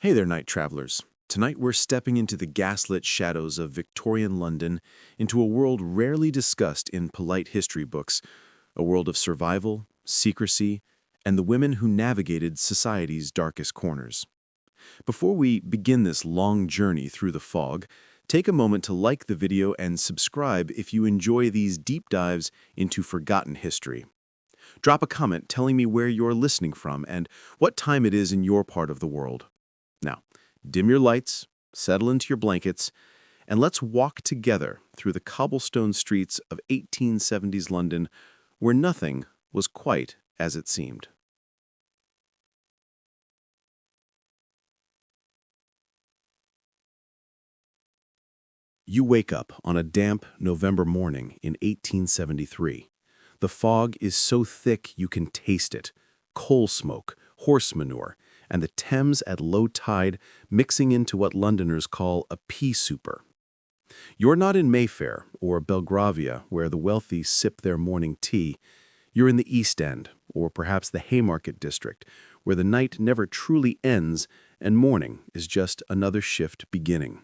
Hey there, night travelers. Tonight we're stepping into the gaslit shadows of Victorian London, into a world rarely discussed in polite history books, a world of survival, secrecy, and the women who navigated society's darkest corners. Before we begin this long journey through the fog, take a moment to like the video and subscribe if you enjoy these deep dives into forgotten history. Drop a comment telling me where you're listening from and what time it is in your part of the world. Now, dim your lights, settle into your blankets, and let's walk together through the cobblestone streets of 1870s London, where nothing was quite as it seemed. You wake up on a damp November morning in 1873. The fog is so thick you can taste it: coal smoke, horse manure, and the Thames at low tide mixing into what Londoners call a pea souper. You're not in Mayfair or Belgravia, where the wealthy sip their morning tea. You're in the East End, or perhaps the Haymarket district, where the night never truly ends and morning is just another shift beginning.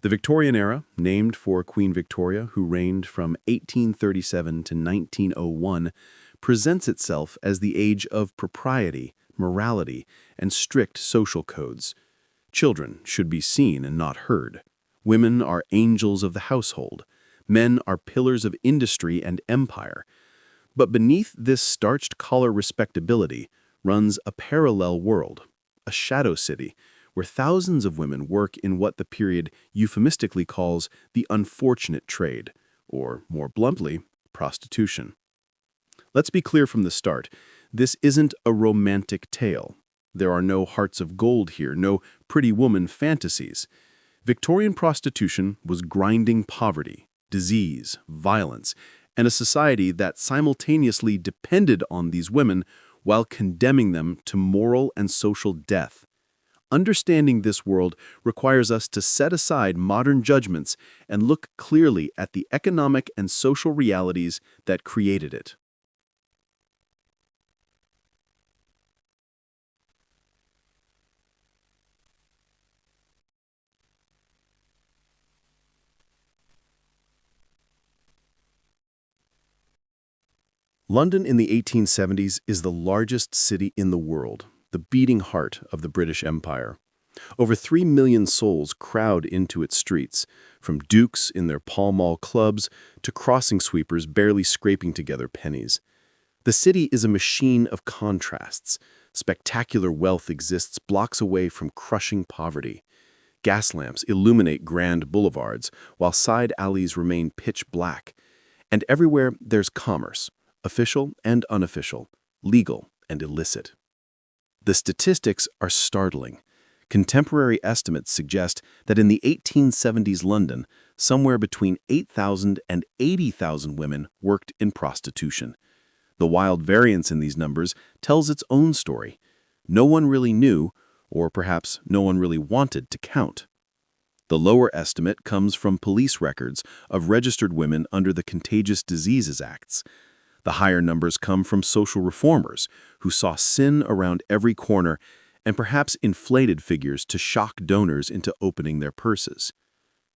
The Victorian era, named for Queen Victoria, who reigned from 1837 to 1901, presents itself as the age of propriety, morality, and strict social codes. Children should be seen and not heard. Women are angels of the household. Men are pillars of industry and empire. But beneath this starched collar respectability runs a parallel world, a shadow city, where thousands of women work in what the period euphemistically calls the unfortunate trade, or more bluntly, prostitution. Let's be clear from the start. This isn't a romantic tale. There are no hearts of gold here, no pretty woman fantasies. Victorian prostitution was grinding poverty, disease, violence, and a society that simultaneously depended on these women while condemning them to moral and social death. Understanding this world requires us to set aside modern judgments and look clearly at the economic and social realities that created it. London in the 1870s is the largest city in the world, the beating heart of the British Empire. Over 3 million souls crowd into its streets, from dukes in their Pall Mall clubs to crossing sweepers barely scraping together pennies. The city is a machine of contrasts. Spectacular wealth exists blocks away from crushing poverty. Gas lamps illuminate grand boulevards, while side alleys remain pitch black. And everywhere there's commerce, official and unofficial, legal and illicit. The statistics are startling. Contemporary estimates suggest that in the 1870s London, somewhere between 8,000 and 80,000 women worked in prostitution. The wild variance in these numbers tells its own story. No one really knew, or perhaps no one really wanted to count. The lower estimate comes from police records of registered women under the Contagious Diseases Acts. The higher numbers come from social reformers who saw sin around every corner and perhaps inflated figures to shock donors into opening their purses.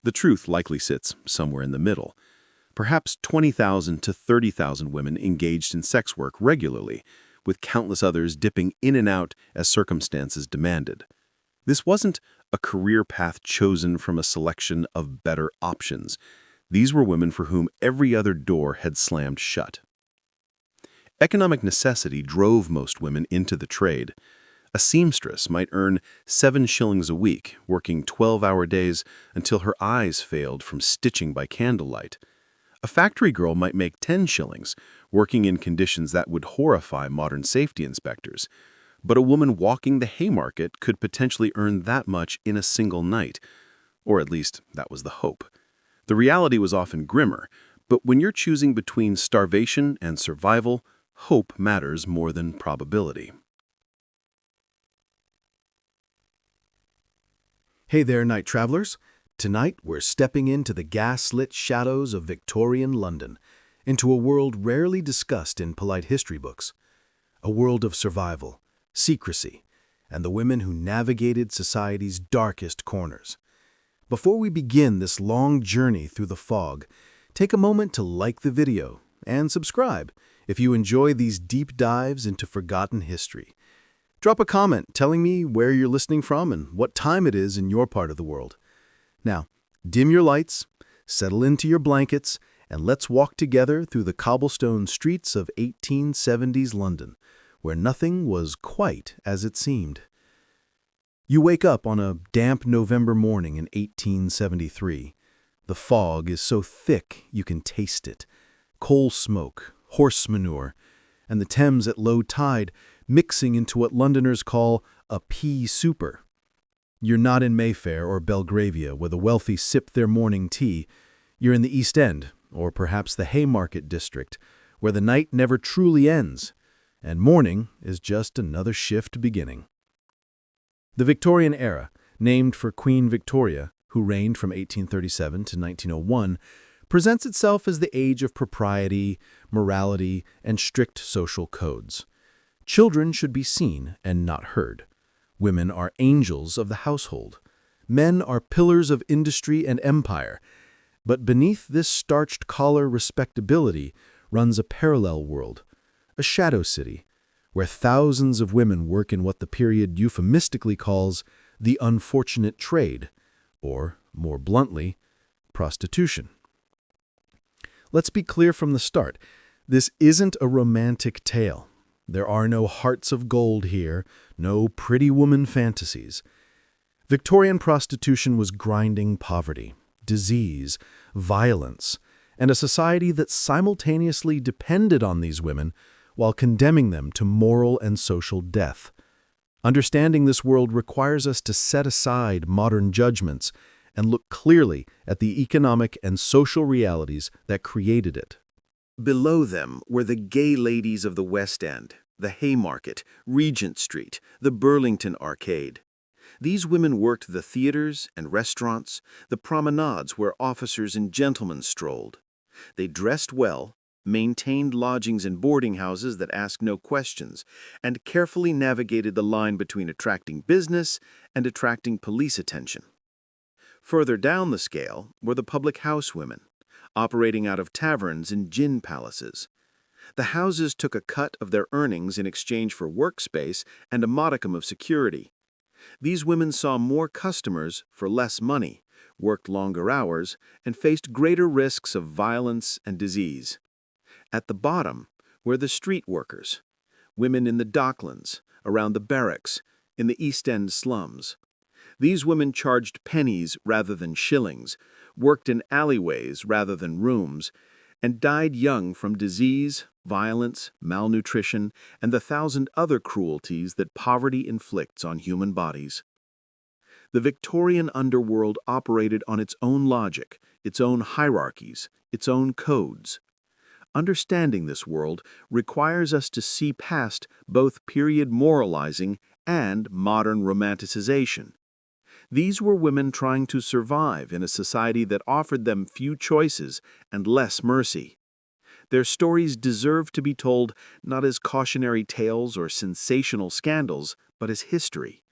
The truth likely sits somewhere in the middle. Perhaps 20,000 to 30,000 women engaged in sex work regularly, with countless others dipping in and out as circumstances demanded. This wasn't a career path chosen from a selection of better options. These were women for whom every other door had slammed shut. Economic necessity drove most women into the trade. A seamstress might earn 7 shillings a week, working 12-hour days until her eyes failed from stitching by candlelight. A factory girl might make 10 shillings, working in conditions that would horrify modern safety inspectors. But a woman walking the Haymarket could potentially earn that much in a single night. Or at least, that was the hope. The reality was often grimmer, but when you're choosing between starvation and survival, hope matters more than probability. Hey there, night travelers. Tonight, we're stepping into the gas-lit shadows of Victorian London, into a world rarely discussed in polite history books. A world of survival, secrecy, and the women who navigated society's darkest corners. Before we begin this long journey through the fog, take a moment to like the video and subscribe if you enjoy these deep dives into forgotten history. Drop a comment telling me where you're listening from and what time it is in your part of the world. Now, dim your lights, settle into your blankets, and let's walk together through the cobblestone streets of 1870s London, where nothing was quite as it seemed. You wake up on a damp November morning in 1873. The fog is so thick you can taste it. Coal smoke, horse manure, and the Thames at low tide mixing into what Londoners call a pea souper. You're not in Mayfair or Belgravia where the wealthy sip their morning tea. You're in the East End, or perhaps the Haymarket district, where the night never truly ends, and morning is just another shift beginning. The Victorian era, named for Queen Victoria, who reigned from 1837 to 1901, presents itself as the age of propriety, morality, and strict social codes. Children should be seen and not heard. Women are angels of the household. Men are pillars of industry and empire. But beneath this starched collar respectability runs a parallel world, a shadow city, where thousands of women work in what the period euphemistically calls the unfortunate trade, or, more bluntly, prostitution. Let's be clear from the start. This isn't a romantic tale. There are no hearts of gold here, no pretty woman fantasies. Victorian prostitution was grinding poverty, disease, violence, and a society that simultaneously depended on these women while condemning them to moral and social death. Understanding this world requires us to set aside modern judgments and look clearly at the economic and social realities that created it. Below them were the gay ladies of the West End, the Haymarket, Regent Street, the Burlington Arcade. These women worked the theaters and restaurants, the promenades where officers and gentlemen strolled. They dressed well, maintained lodgings and boarding houses that asked no questions, and carefully navigated the line between attracting business and attracting police attention. Further down the scale were the public house women, operating out of taverns and gin palaces. The houses took a cut of their earnings in exchange for workspace and a modicum of security. These women saw more customers for less money, worked longer hours, and faced greater risks of violence and disease. At the bottom were the street workers, women in the docklands, around the barracks, in the East End slums. These women charged pennies rather than shillings, worked in alleyways rather than rooms, and died young from disease, violence, malnutrition, and the thousand other cruelties that poverty inflicts on human bodies. The Victorian underworld operated on its own logic, its own hierarchies, its own codes. Understanding this world requires us to see past both period moralizing and modern romanticization. These were women trying to survive in a society that offered them few choices and less mercy. Their stories deserve to be told not as cautionary tales or sensational scandals, but as history,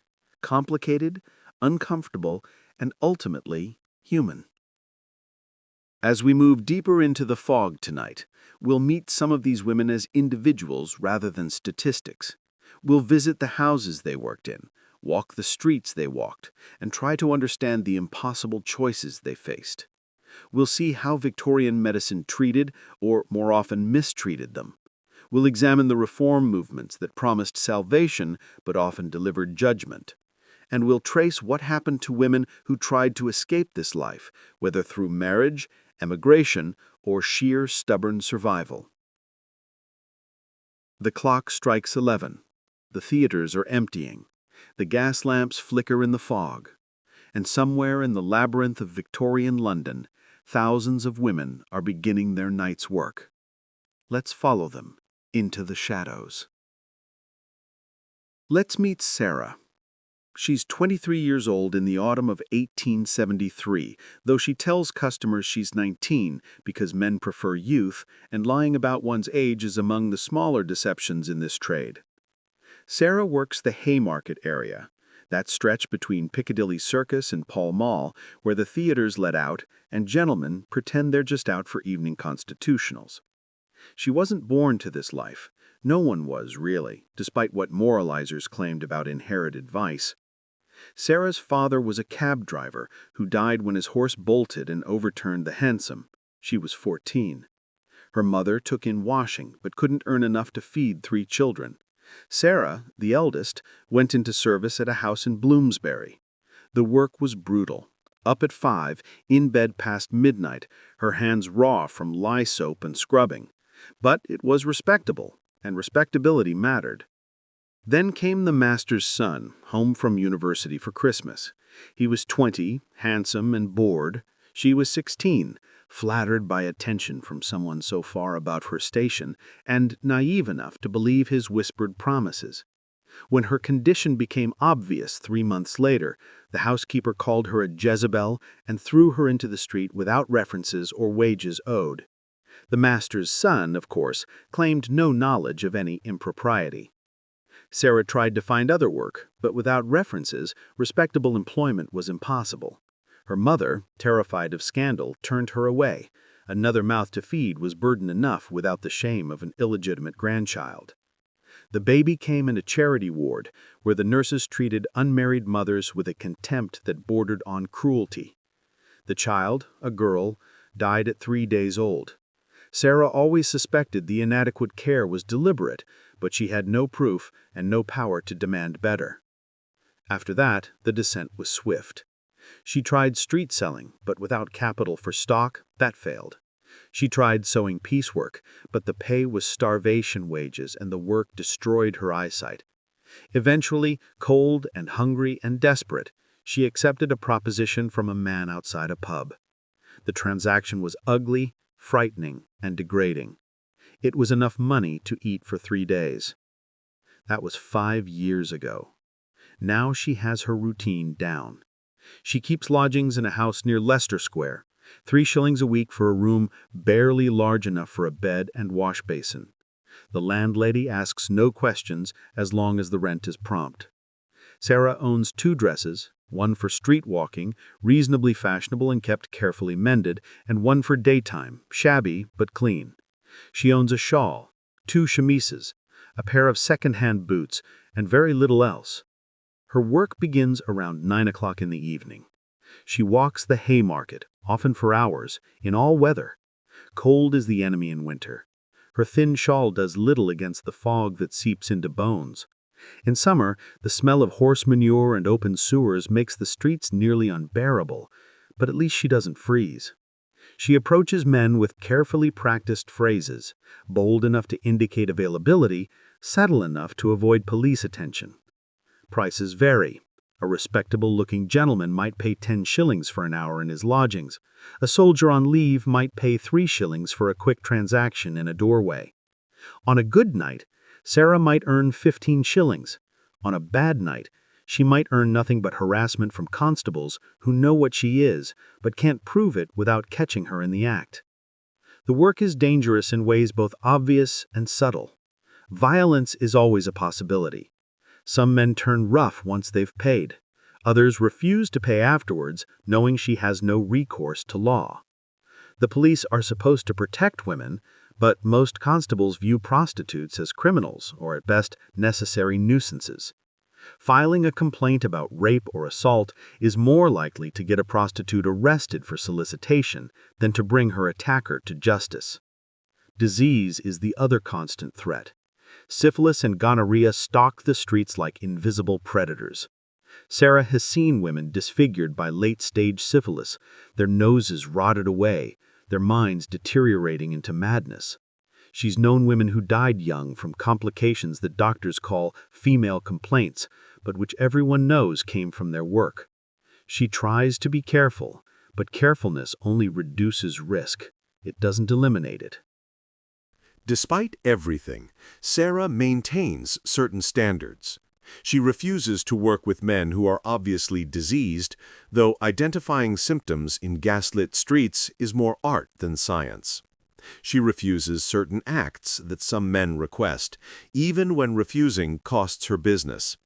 complicated, uncomfortable, and ultimately human. As we move deeper into the fog tonight, we'll meet some of these women as individuals rather than statistics. We'll visit the houses they worked in, walk the streets they walked, and try to understand the impossible choices they faced. We'll see how Victorian medicine treated, or more often mistreated them. We'll examine the reform movements that promised salvation but often delivered judgment. And we'll trace what happened to women who tried to escape this life, whether through marriage, emigration, or sheer stubborn survival. The clock strikes 11. The theaters are emptying. The gas lamps flicker in the fog. And somewhere in the labyrinth of Victorian London, thousands of women are beginning their night's work. Let's follow them into the shadows. Let's meet Sarah. She's 23 years old in the autumn of 1873, though she tells customers she's 19 because men prefer youth, and lying about one's age is among the smaller deceptions in this trade. Sarah works the Haymarket area, that stretch between Piccadilly Circus and Pall Mall, where the theaters let out and gentlemen pretend they're just out for evening constitutionals. She wasn't born to this life. No one was, really, despite what moralizers claimed about inherited vice. Sarah's father was a cab driver who died when his horse bolted and overturned the hansom. She was 14. Her mother took in washing but couldn't earn enough to feed 3 children. Sarah, the eldest, went into service at a house in Bloomsbury. The work was brutal. Up at 5, in bed past midnight, her hands raw from lye soap and scrubbing. But it was respectable, and respectability mattered. Then came the master's son, home from university for Christmas. He was 20, handsome and bored. She was 16, flattered by attention from someone so far above her station, and naive enough to believe his whispered promises. When her condition became obvious 3 months later, the housekeeper called her a Jezebel and threw her into the street without references or wages owed. The master's son, of course, claimed no knowledge of any impropriety. Sarah tried to find other work, but without references, respectable employment was impossible. Her mother, terrified of scandal, turned her away. Another mouth to feed was burden enough without the shame of an illegitimate grandchild. The baby came in a charity ward, where the nurses treated unmarried mothers with a contempt that bordered on cruelty. The child, a girl, died at 3 days old. Sarah always suspected the inadequate care was deliberate, but she had no proof and no power to demand better. After that, the descent was swift. She tried street selling, but without capital for stock, that failed. She tried sewing piecework, but the pay was starvation wages and the work destroyed her eyesight. Eventually, cold and hungry and desperate, she accepted a proposition from a man outside a pub. The transaction was ugly, frightening, and degrading. It was enough money to eat for 3 days. That was 5 years ago. Now she has her routine down. She keeps lodgings in a house near Leicester Square, 3 shillings a week for a room barely large enough for a bed and wash basin. The landlady asks no questions as long as the rent is prompt. Sarah owns 2 dresses, one for street walking, reasonably fashionable and kept carefully mended, and one for daytime, shabby but clean. She owns a shawl, 2 chemises, a pair of second-hand boots, and very little else. Her work begins around 9 o'clock in the evening. She walks the Haymarket, often for hours, in all weather. Cold is the enemy in winter. Her thin shawl does little against the fog that seeps into bones. In summer, the smell of horse manure and open sewers makes the streets nearly unbearable, but at least she doesn't freeze. She approaches men with carefully practiced phrases, bold enough to indicate availability, subtle enough to avoid police attention. Prices vary. A respectable-looking gentleman might pay 10 shillings for an hour in his lodgings. A soldier on leave might pay 3 shillings for a quick transaction in a doorway. On a good night, Sarah might earn 15 shillings. On a bad night, she might earn nothing but harassment from constables who know what she is, but can't prove it without catching her in the act. The work is dangerous in ways both obvious and subtle. Violence is always a possibility. Some men turn rough once they've paid. Others refuse to pay afterwards, knowing she has no recourse to law. The police are supposed to protect women, but most constables view prostitutes as criminals, or at best, necessary nuisances. Filing a complaint about rape or assault is more likely to get a prostitute arrested for solicitation than to bring her attacker to justice. Disease is the other constant threat. Syphilis and gonorrhea stalk the streets like invisible predators. Sarah has seen women disfigured by late-stage syphilis, their noses rotted away, their minds deteriorating into madness. She's known women who died young from complications that doctors call female complaints, but which everyone knows came from their work. She tries to be careful, but carefulness only reduces risk. It doesn't eliminate it. Despite everything, Sarah maintains certain standards. She refuses to work with men who are obviously diseased, though identifying symptoms in gaslit streets is more art than science. She refuses certain acts that some men request, even when refusing costs her business.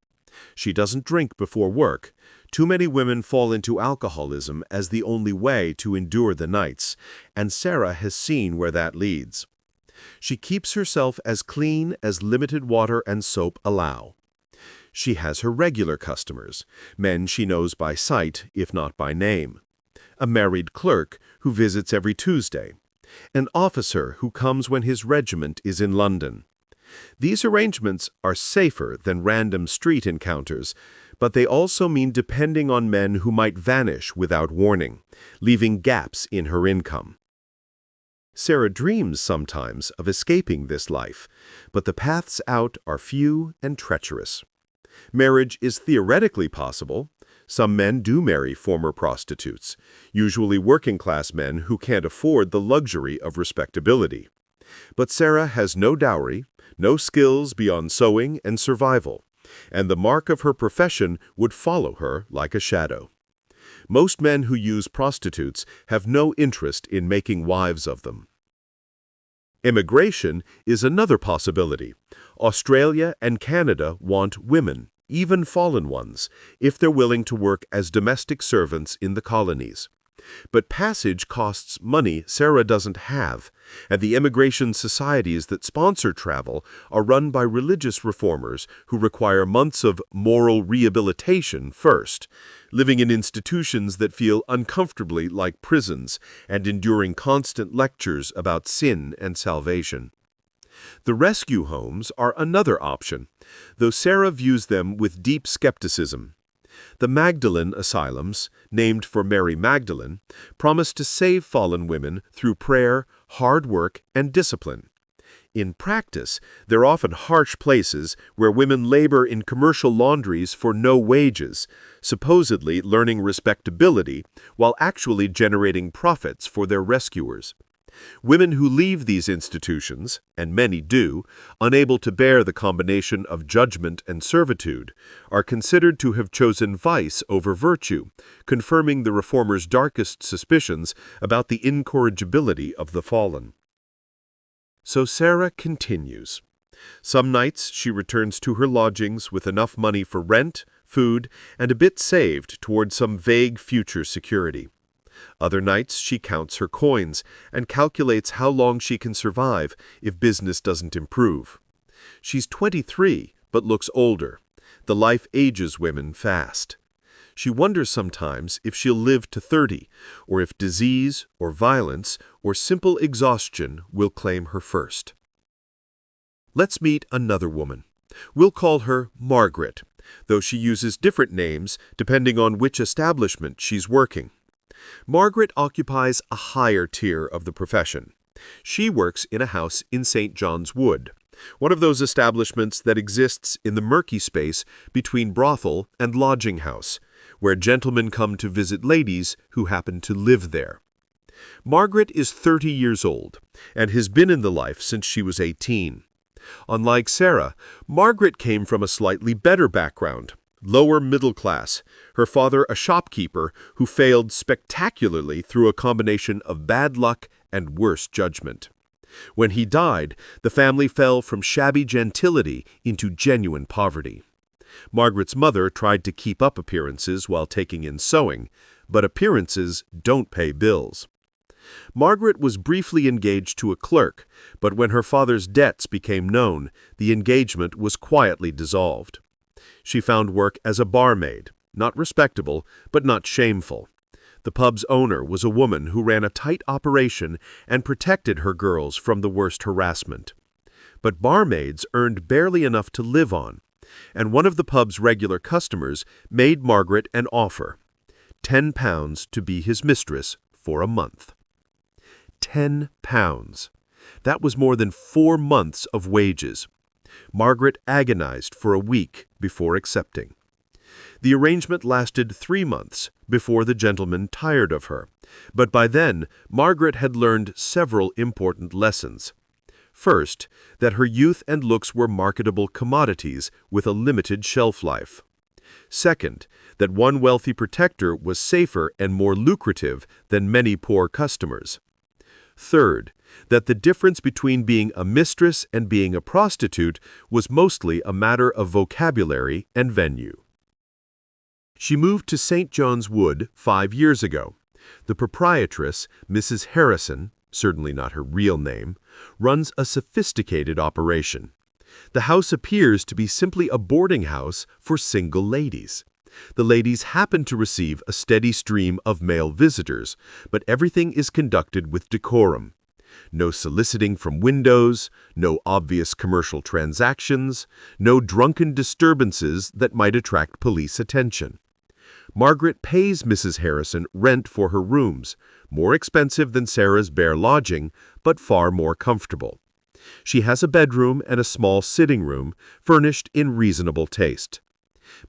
She doesn't drink before work. Too many women fall into alcoholism as the only way to endure the nights, and Sarah has seen where that leads. She keeps herself as clean as limited water and soap allow. She has her regular customers, men she knows by sight, if not by name. A married clerk who visits every Tuesday. An officer who comes when his regiment is in London. These arrangements are safer than random street encounters, but they also mean depending on men who might vanish without warning, leaving gaps in her income. Sarah dreams sometimes of escaping this life, but the paths out are few and treacherous. Marriage is theoretically possible. Some men do marry former prostitutes, usually working-class men who can't afford the luxury of respectability. But Sarah has no dowry, no skills beyond sewing and survival, and the mark of her profession would follow her like a shadow. Most men who use prostitutes have no interest in making wives of them. Immigration is another possibility. Australia and Canada want women, even fallen ones, if they're willing to work as domestic servants in the colonies. But passage costs money Sarah doesn't have, and the immigration societies that sponsor travel are run by religious reformers who require months of moral rehabilitation first, living in institutions that feel uncomfortably like prisons and enduring constant lectures about sin and salvation. The rescue homes are another option, though Sarah views them with deep skepticism. The Magdalene asylums, named for Mary Magdalene, promise to save fallen women through prayer, hard work, and discipline. In practice, they're often harsh places where women labor in commercial laundries for no wages, supposedly learning respectability while actually generating profits for their rescuers. Women who leave these institutions, and many do, unable to bear the combination of judgment and servitude, are considered to have chosen vice over virtue, confirming the reformers' darkest suspicions about the incorrigibility of the fallen. So Sarah continues. Some nights she returns to her lodgings with enough money for rent, food, and a bit saved toward some vague future security. Other nights she counts her coins and calculates how long she can survive if business doesn't improve. She's 23, but looks older. The life ages women fast. She wonders sometimes if she'll live to 30, or if disease or violence or simple exhaustion will claim her first. Let's meet another woman. We'll call her Margaret, though she uses different names depending on which establishment she's working. Margaret occupies a higher tier of the profession. She works in a house in St. John's Wood, one of those establishments that exists in the murky space between brothel and lodging house, where gentlemen come to visit ladies who happen to live there. Margaret is 30 years old and has been in the life since she was 18. Unlike Sarah, Margaret came from a slightly better background. Lower middle class, her father a shopkeeper who failed spectacularly through a combination of bad luck and worse judgment. When he died, the family fell from shabby gentility into genuine poverty. Margaret's mother tried to keep up appearances while taking in sewing, but appearances don't pay bills. Margaret was briefly engaged to a clerk, but when her father's debts became known, the engagement was quietly dissolved. She found work as a barmaid, not respectable, but not shameful. The pub's owner was a woman who ran a tight operation and protected her girls from the worst harassment. But barmaids earned barely enough to live on, and one of the pub's regular customers made Margaret an offer: £10 to be his mistress for a month. £10. That was more than 4 months of wages. Margaret agonized for a week before accepting. The arrangement lasted 3 months before the gentleman tired of her, but by then Margaret had learned several important lessons. First, that her youth and looks were marketable commodities with a limited shelf life. Second, that one wealthy protector was safer and more lucrative than many poor customers. Third, that the difference between being a mistress and being a prostitute was mostly a matter of vocabulary and venue. She moved to St. John's Wood 5 years ago. The proprietress, Mrs. Harrison, certainly not her real name, runs a sophisticated operation. The house appears to be simply a boarding house for single ladies. The ladies happen to receive a steady stream of male visitors, but everything is conducted with decorum. No soliciting from windows, no obvious commercial transactions, no drunken disturbances that might attract police attention. Margaret pays Mrs. Harrison rent for her rooms, more expensive than Sarah's bare lodging, but far more comfortable. She has a bedroom and a small sitting room, furnished in reasonable taste.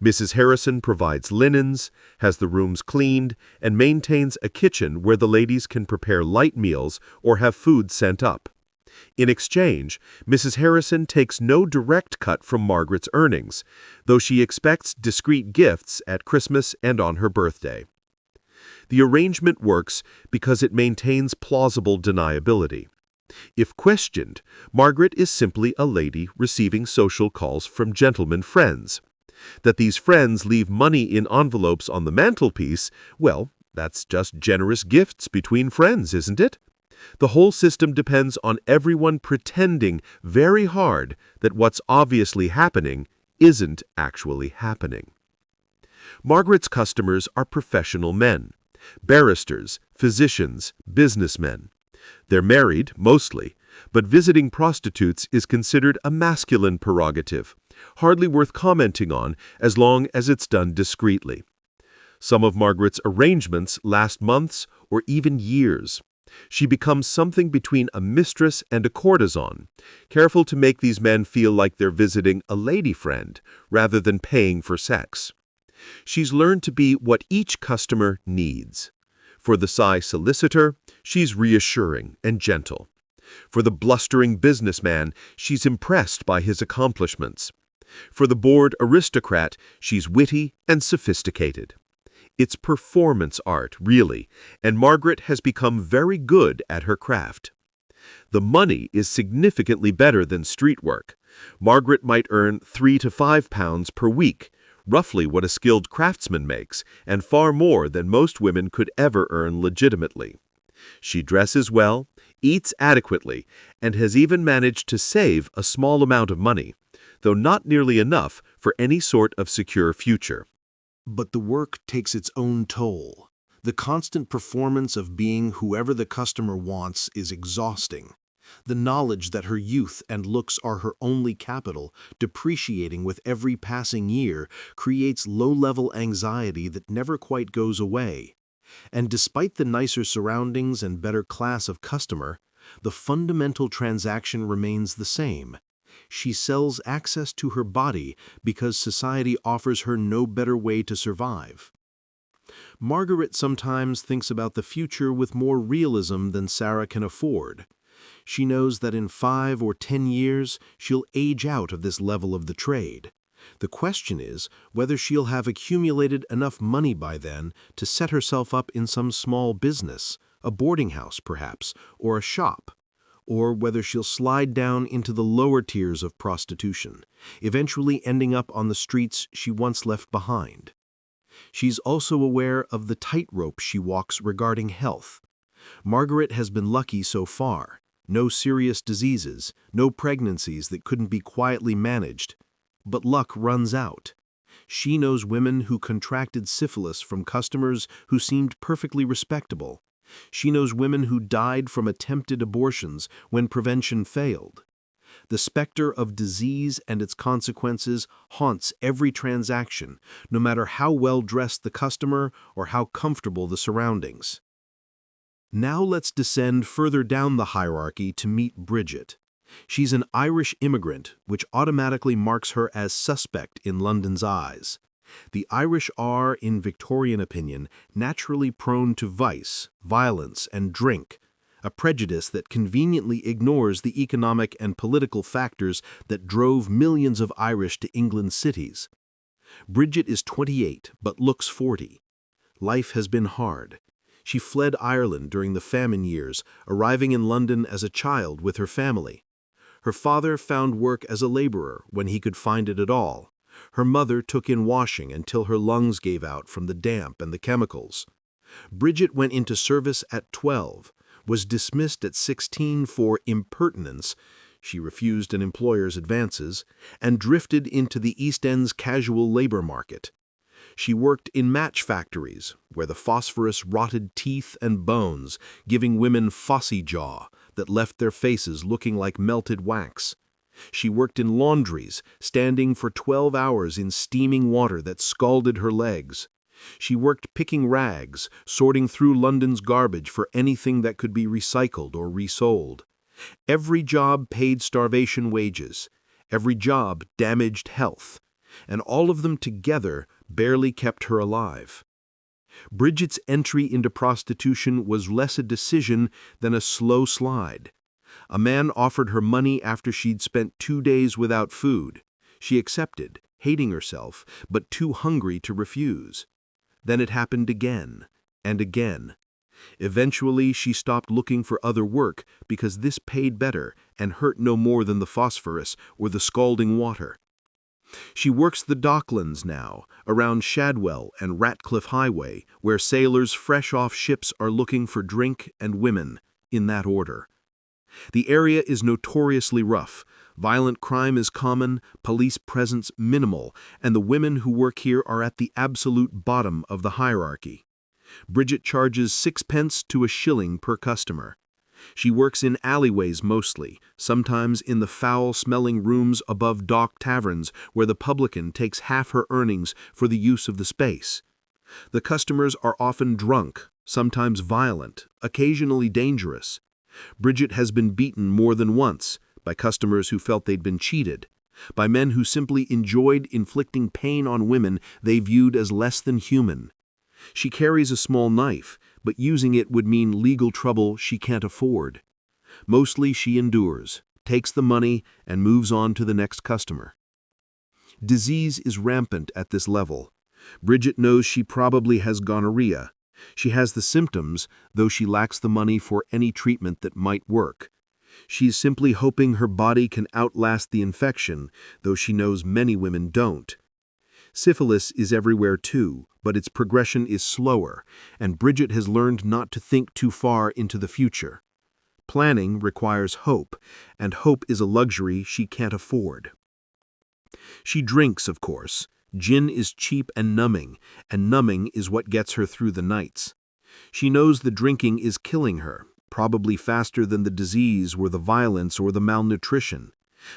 Mrs. Harrison provides linens, has the rooms cleaned, and maintains a kitchen where the ladies can prepare light meals or have food sent up. In exchange, Mrs. Harrison takes no direct cut from Margaret's earnings, though she expects discreet gifts at Christmas and on her birthday. The arrangement works because it maintains plausible deniability. If questioned, Margaret is simply a lady receiving social calls from gentlemen friends. That these friends leave money in envelopes on the mantelpiece, well, that's just generous gifts between friends, isn't it? The whole system depends on everyone pretending very hard that what's obviously happening isn't actually happening. Margaret's customers are professional men, barristers, physicians, businessmen. They're married, mostly, but visiting prostitutes is considered a masculine prerogative, hardly worth commenting on as long as it's done discreetly. Some of Margaret's arrangements last months or even years. She becomes something between a mistress and a courtesan, careful to make these men feel like they're visiting a lady friend rather than paying for sex. She's learned to be what each customer needs. For the Psy solicitor, she's reassuring and gentle. For the blustering businessman, she's impressed by his accomplishments. For the bored aristocrat, she's witty and sophisticated. It's performance art, really, and Margaret has become very good at her craft. The money is significantly better than street work. Margaret might earn £3 to £5 per week, roughly what a skilled craftsman makes, and far more than most women could ever earn legitimately. She dresses well, eats adequately, and has even managed to save a small amount of money, though not nearly enough for any sort of secure future. But the work takes its own toll. The constant performance of being whoever the customer wants is exhausting. The knowledge that her youth and looks are her only capital, depreciating with every passing year, creates low-level anxiety that never quite goes away. And despite the nicer surroundings and better class of customer, the fundamental transaction remains the same. She sells access to her body because society offers her no better way to survive. Margaret sometimes thinks about the future with more realism than Sarah can afford. She knows that in 5 or 10 years she'll age out of this level of the trade. The question is whether she'll have accumulated enough money by then to set herself up in some small business, a boarding house perhaps, or a shop, or whether she'll slide down into the lower tiers of prostitution, eventually ending up on the streets she once left behind. She's also aware of the tightrope she walks regarding health. Margaret has been lucky so far. No serious diseases, no pregnancies that couldn't be quietly managed. But luck runs out. She knows women who contracted syphilis from customers who seemed perfectly respectable. She knows women who died from attempted abortions when prevention failed. The specter of disease and its consequences haunts every transaction, no matter how well-dressed the customer or how comfortable the surroundings. Now let's descend further down the hierarchy to meet Bridget. She's an Irish immigrant, which automatically marks her as suspect in London's eyes. The Irish are, in Victorian opinion, naturally prone to vice, violence, and drink, a prejudice that conveniently ignores the economic and political factors that drove millions of Irish to England's cities. Bridget is 28, but looks 40. Life has been hard. She fled Ireland during the famine years, arriving in London as a child with her family. Her father found work as a laborer when he could find it at all. Her mother took in washing until her lungs gave out from the damp and the chemicals. Bridget went into service at 12, was dismissed at 16 for impertinence, she refused an employer's advances, and drifted into the East End's casual labor market. She worked in match factories, where the phosphorus rotted teeth and bones, giving women phossy jaw that left their faces looking like melted wax. She worked in laundries, standing for 12 hours in steaming water that scalded her legs. She worked picking rags, sorting through London's garbage for anything that could be recycled or resold. Every job paid starvation wages. Every job damaged health. And all of them together barely kept her alive. Bridget's entry into prostitution was less a decision than a slow slide. A man offered her money after she'd spent 2 days without food. She accepted, hating herself, but too hungry to refuse. Then it happened again and again. Eventually, she stopped looking for other work because this paid better and hurt no more than the phosphorus or the scalding water. She works the docklands now, around Shadwell and Ratcliffe Highway, where sailors fresh off ships are looking for drink and women, in that order. The area is notoriously rough. Violent crime is common, police presence minimal, and the women who work here are at the absolute bottom of the hierarchy. Bridget charges 6 pence to a shilling per customer. She works in alleyways mostly, sometimes in the foul-smelling rooms above dock taverns where the publican takes half her earnings for the use of the space. The customers are often drunk, sometimes violent, occasionally dangerous. Bridget has been beaten more than once by customers who felt they'd been cheated, by men who simply enjoyed inflicting pain on women they viewed as less than human. She carries a small knife, but using it would mean legal trouble she can't afford. Mostly she endures, takes the money, and moves on to the next customer. Disease is rampant at this level. Bridget knows she probably has gonorrhea. She has the symptoms, though she lacks the money for any treatment that might work. She's simply hoping her body can outlast the infection, though she knows many women don't. Syphilis is everywhere too, but its progression is slower, and Bridget has learned not to think too far into the future. Planning requires hope, and hope is a luxury she can't afford. She drinks, of course. Gin is cheap and numbing is what gets her through the nights. She knows the drinking is killing her, probably faster than the disease or the violence or the malnutrition.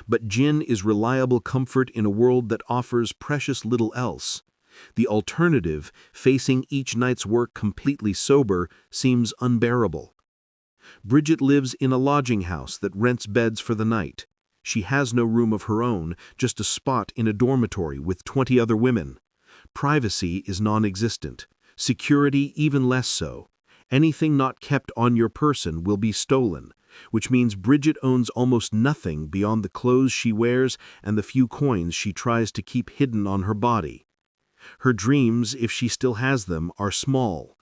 But gin is reliable comfort in a world that offers precious little else. The alternative, facing each night's work completely sober, seems unbearable. Bridget lives in a lodging house that rents beds for the night. She has no room of her own, just a spot in a dormitory with 20 other women. Privacy is non-existent. Security even less so. Anything not kept on your person will be stolen, which means Bridget owns almost nothing beyond the clothes she wears and the few coins she tries to keep hidden on her body. Her dreams, if she still has them, are small.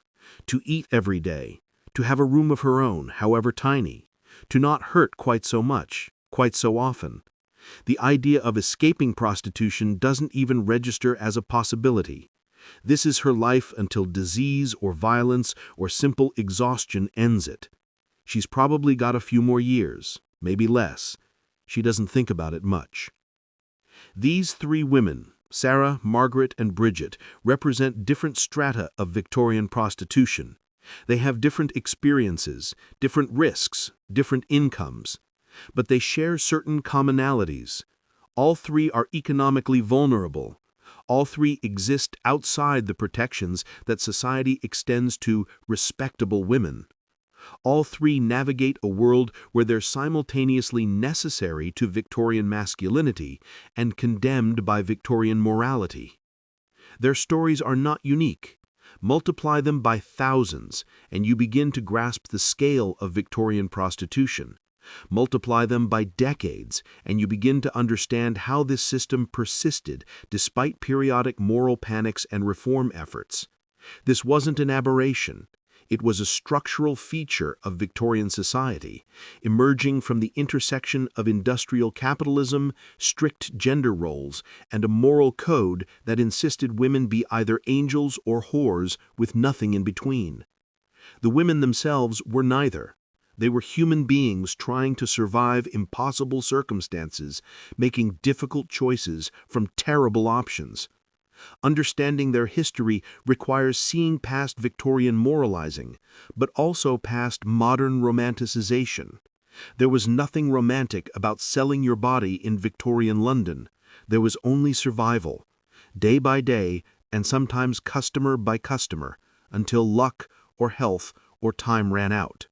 To eat every day, to have a room of her own, however tiny, to not hurt quite so much, quite so often. The idea of escaping prostitution doesn't even register as a possibility. This is her life until disease or violence or simple exhaustion ends it. She's probably got a few more years, maybe less. She doesn't think about it much. These 3 women, Sarah, Margaret, and Bridget, represent different strata of Victorian prostitution. They have different experiences, different risks, different incomes. But they share certain commonalities. All 3 are economically vulnerable. All 3 exist outside the protections that society extends to respectable women. All 3 navigate a world where they're simultaneously necessary to Victorian masculinity and condemned by Victorian morality. Their stories are not unique. Multiply them by thousands, and you begin to grasp the scale of Victorian prostitution. Multiply them by decades, and you begin to understand how this system persisted despite periodic moral panics and reform efforts. This wasn't an aberration. It was a structural feature of Victorian society, emerging from the intersection of industrial capitalism, strict gender roles, and a moral code that insisted women be either angels or whores with nothing in between. The women themselves were neither. They were human beings trying to survive impossible circumstances, making difficult choices from terrible options. Understanding their history requires seeing past Victorian moralizing, but also past modern romanticization. There was nothing romantic about selling your body in Victorian London. There was only survival, day by day and sometimes customer by customer, until luck or health or time ran out.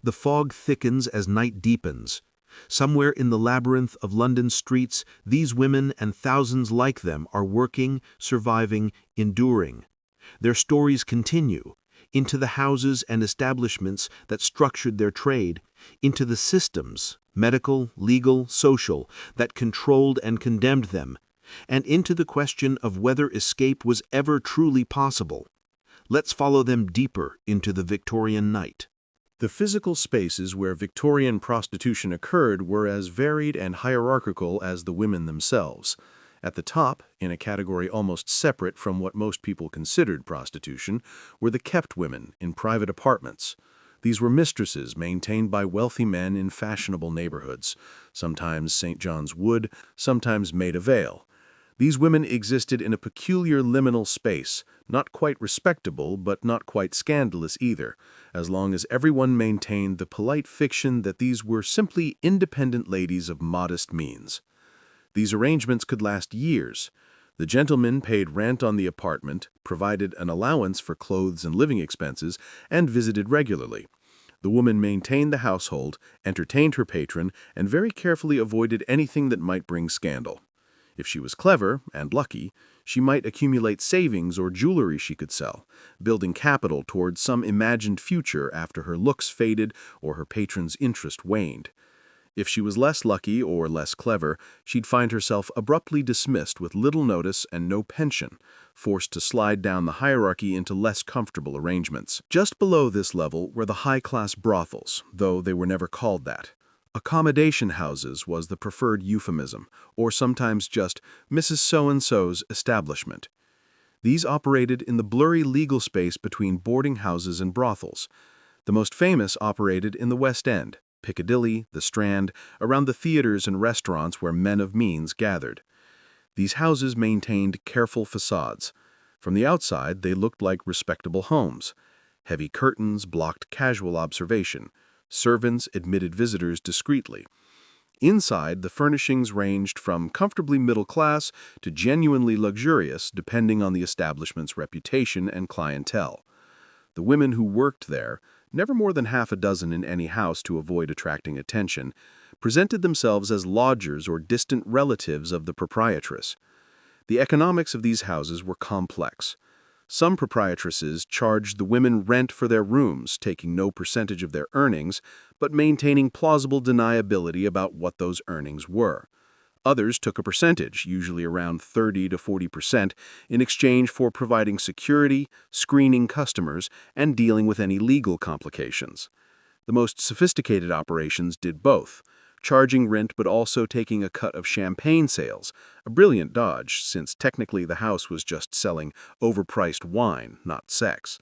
The fog thickens as night deepens. Somewhere in the labyrinth of London streets, these women and thousands like them are working, surviving, enduring. Their stories continue into the houses and establishments that structured their trade, into the systems, medical, legal, social, that controlled and condemned them, and into the question of whether escape was ever truly possible. Let's follow them deeper into the Victorian night. The physical spaces where Victorian prostitution occurred were as varied and hierarchical as the women themselves. At the top, in a category almost separate from what most people considered prostitution, were the kept women in private apartments. These were mistresses maintained by wealthy men in fashionable neighborhoods, sometimes St. John's Wood, sometimes Maida Vale. These women existed in a peculiar liminal space, not quite respectable but not quite scandalous either, as long as everyone maintained the polite fiction that these were simply independent ladies of modest means. These arrangements could last years. The gentleman paid rent on the apartment, provided an allowance for clothes and living expenses, and visited regularly. The woman maintained the household, entertained her patron, and very carefully avoided anything that might bring scandal. If she was clever and lucky, she might accumulate savings or jewelry she could sell, building capital towards some imagined future after her looks faded or her patron's interest waned. If she was less lucky or less clever, she'd find herself abruptly dismissed with little notice and no pension, forced to slide down the hierarchy into less comfortable arrangements. Just below this level were the high-class brothels, though they were never called that. Accommodation houses was the preferred euphemism, or sometimes just Mrs. So-and-so's establishment. These operated in the blurry legal space between boarding houses and brothels. The most famous operated in the West End, Piccadilly, the Strand, around the theaters and restaurants where men of means gathered. These houses maintained careful facades. From the outside, they looked like respectable homes. Heavy curtains blocked casual observation. Servants admitted visitors discreetly. Inside, the furnishings ranged from comfortably middle class to genuinely luxurious, depending on the establishment's reputation and clientele. The women who worked there, never more than half a dozen in any house to avoid attracting attention, presented themselves as lodgers or distant relatives of the proprietress. The economics of these houses were complex. Some proprietresses charged the women rent for their rooms, taking no percentage of their earnings, but maintaining plausible deniability about what those earnings were. Others took a percentage, usually around 30 to 40%, in exchange for providing security, screening customers, and dealing with any legal complications. The most sophisticated operations did both, charging rent but also taking a cut of champagne sales, a brilliant dodge since technically the house was just selling overpriced wine, not sex.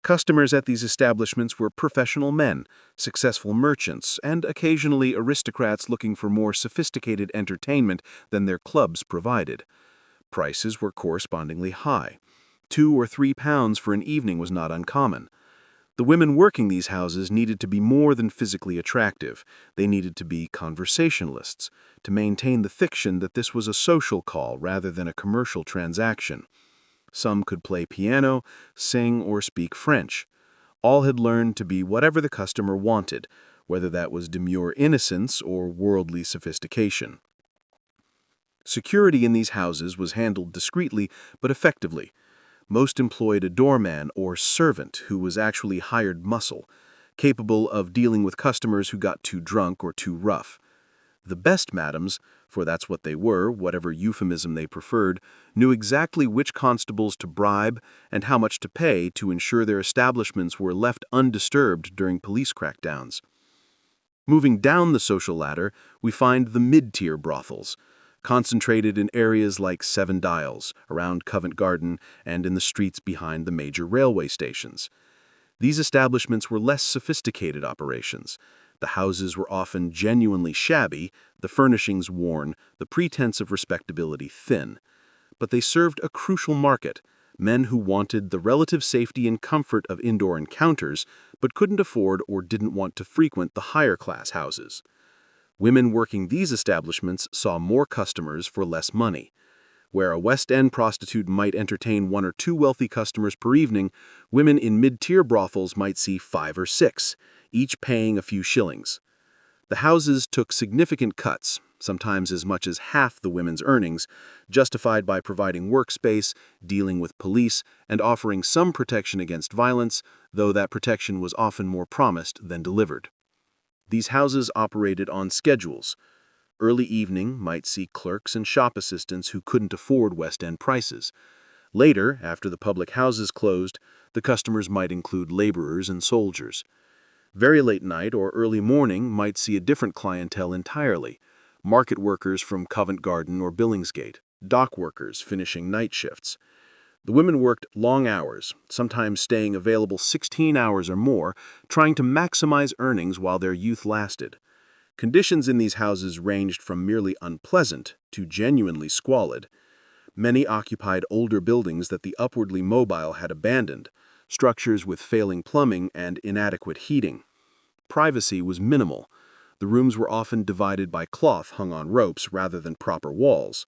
Customers at these establishments were professional men, successful merchants, and occasionally aristocrats looking for more sophisticated entertainment than their clubs provided. Prices were correspondingly high. £2 or £3 for an evening was not uncommon. The women working these houses needed to be more than physically attractive. They needed to be conversationalists, to maintain the fiction that this was a social call rather than a commercial transaction. Some could play piano, sing, or speak French. All had learned to be whatever the customer wanted, whether that was demure innocence or worldly sophistication. Security in these houses was handled discreetly but effectively. Most employed a doorman or servant who was actually hired muscle, capable of dealing with customers who got too drunk or too rough. The best madams for that's what they were, whatever euphemism they preferred, knew exactly which constables to bribe and how much to pay to ensure their establishments were left undisturbed during police crackdowns. Moving down the social ladder, we find the mid-tier brothels, concentrated in areas like Seven Dials, around Covent Garden, and in the streets behind the major railway stations. These establishments were less sophisticated operations. The houses were often genuinely shabby, the furnishings worn, the pretense of respectability thin. But they served a crucial market, men who wanted the relative safety and comfort of indoor encounters, but couldn't afford or didn't want to frequent the higher-class houses. Women working these establishments saw more customers for less money. Where a West End prostitute might entertain 1 or 2 wealthy customers per evening, women in mid-tier brothels might see 5 or 6, each paying a few shillings. The houses took significant cuts, sometimes as much as half the women's earnings, justified by providing workspace, dealing with police, and offering some protection against violence, though that protection was often more promised than delivered. These houses operated on schedules. Early evening might see clerks and shop assistants who couldn't afford West End prices. Later, after the public houses closed, the customers might include laborers and soldiers. Very late night or early morning might see a different clientele entirely. Market workers from Covent Garden or Billingsgate, dock workers finishing night shifts. The women worked long hours, sometimes staying available 16 hours or more, trying to maximize earnings while their youth lasted. Conditions in these houses ranged from merely unpleasant to genuinely squalid. Many occupied older buildings that the upwardly mobile had abandoned, structures with failing plumbing and inadequate heating. Privacy was minimal. The rooms were often divided by cloth hung on ropes rather than proper walls.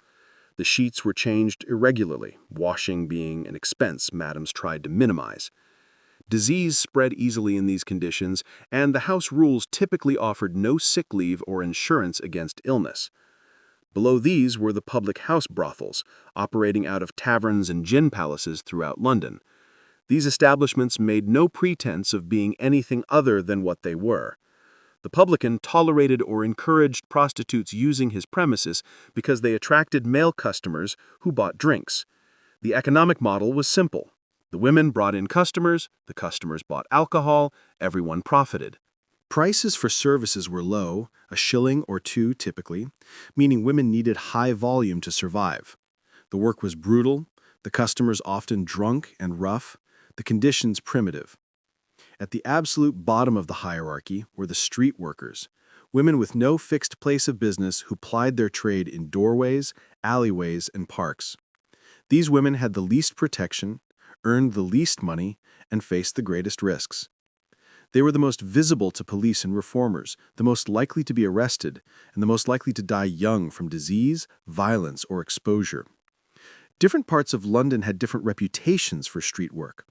The sheets were changed irregularly, washing being an expense madams tried to minimize. Disease spread easily in these conditions, and the house rules typically offered no sick leave or insurance against illness. Below these were the public house brothels, operating out of taverns and gin palaces throughout London. These establishments made no pretense of being anything other than what they were. The publican tolerated or encouraged prostitutes using his premises because they attracted male customers who bought drinks. The economic model was simple. The women brought in customers, the customers bought alcohol, everyone profited. Prices for services were low, a shilling or 2 typically, meaning women needed high volume to survive. The work was brutal, the customers often drunk and rough, the conditions primitive. At the absolute bottom of the hierarchy were the street workers, women with no fixed place of business who plied their trade in doorways, alleyways, and parks. These women had the least protection, earned the least money, and faced the greatest risks. They were the most visible to police and reformers, the most likely to be arrested, and the most likely to die young from disease, violence, or exposure. Different parts of London had different reputations for street work.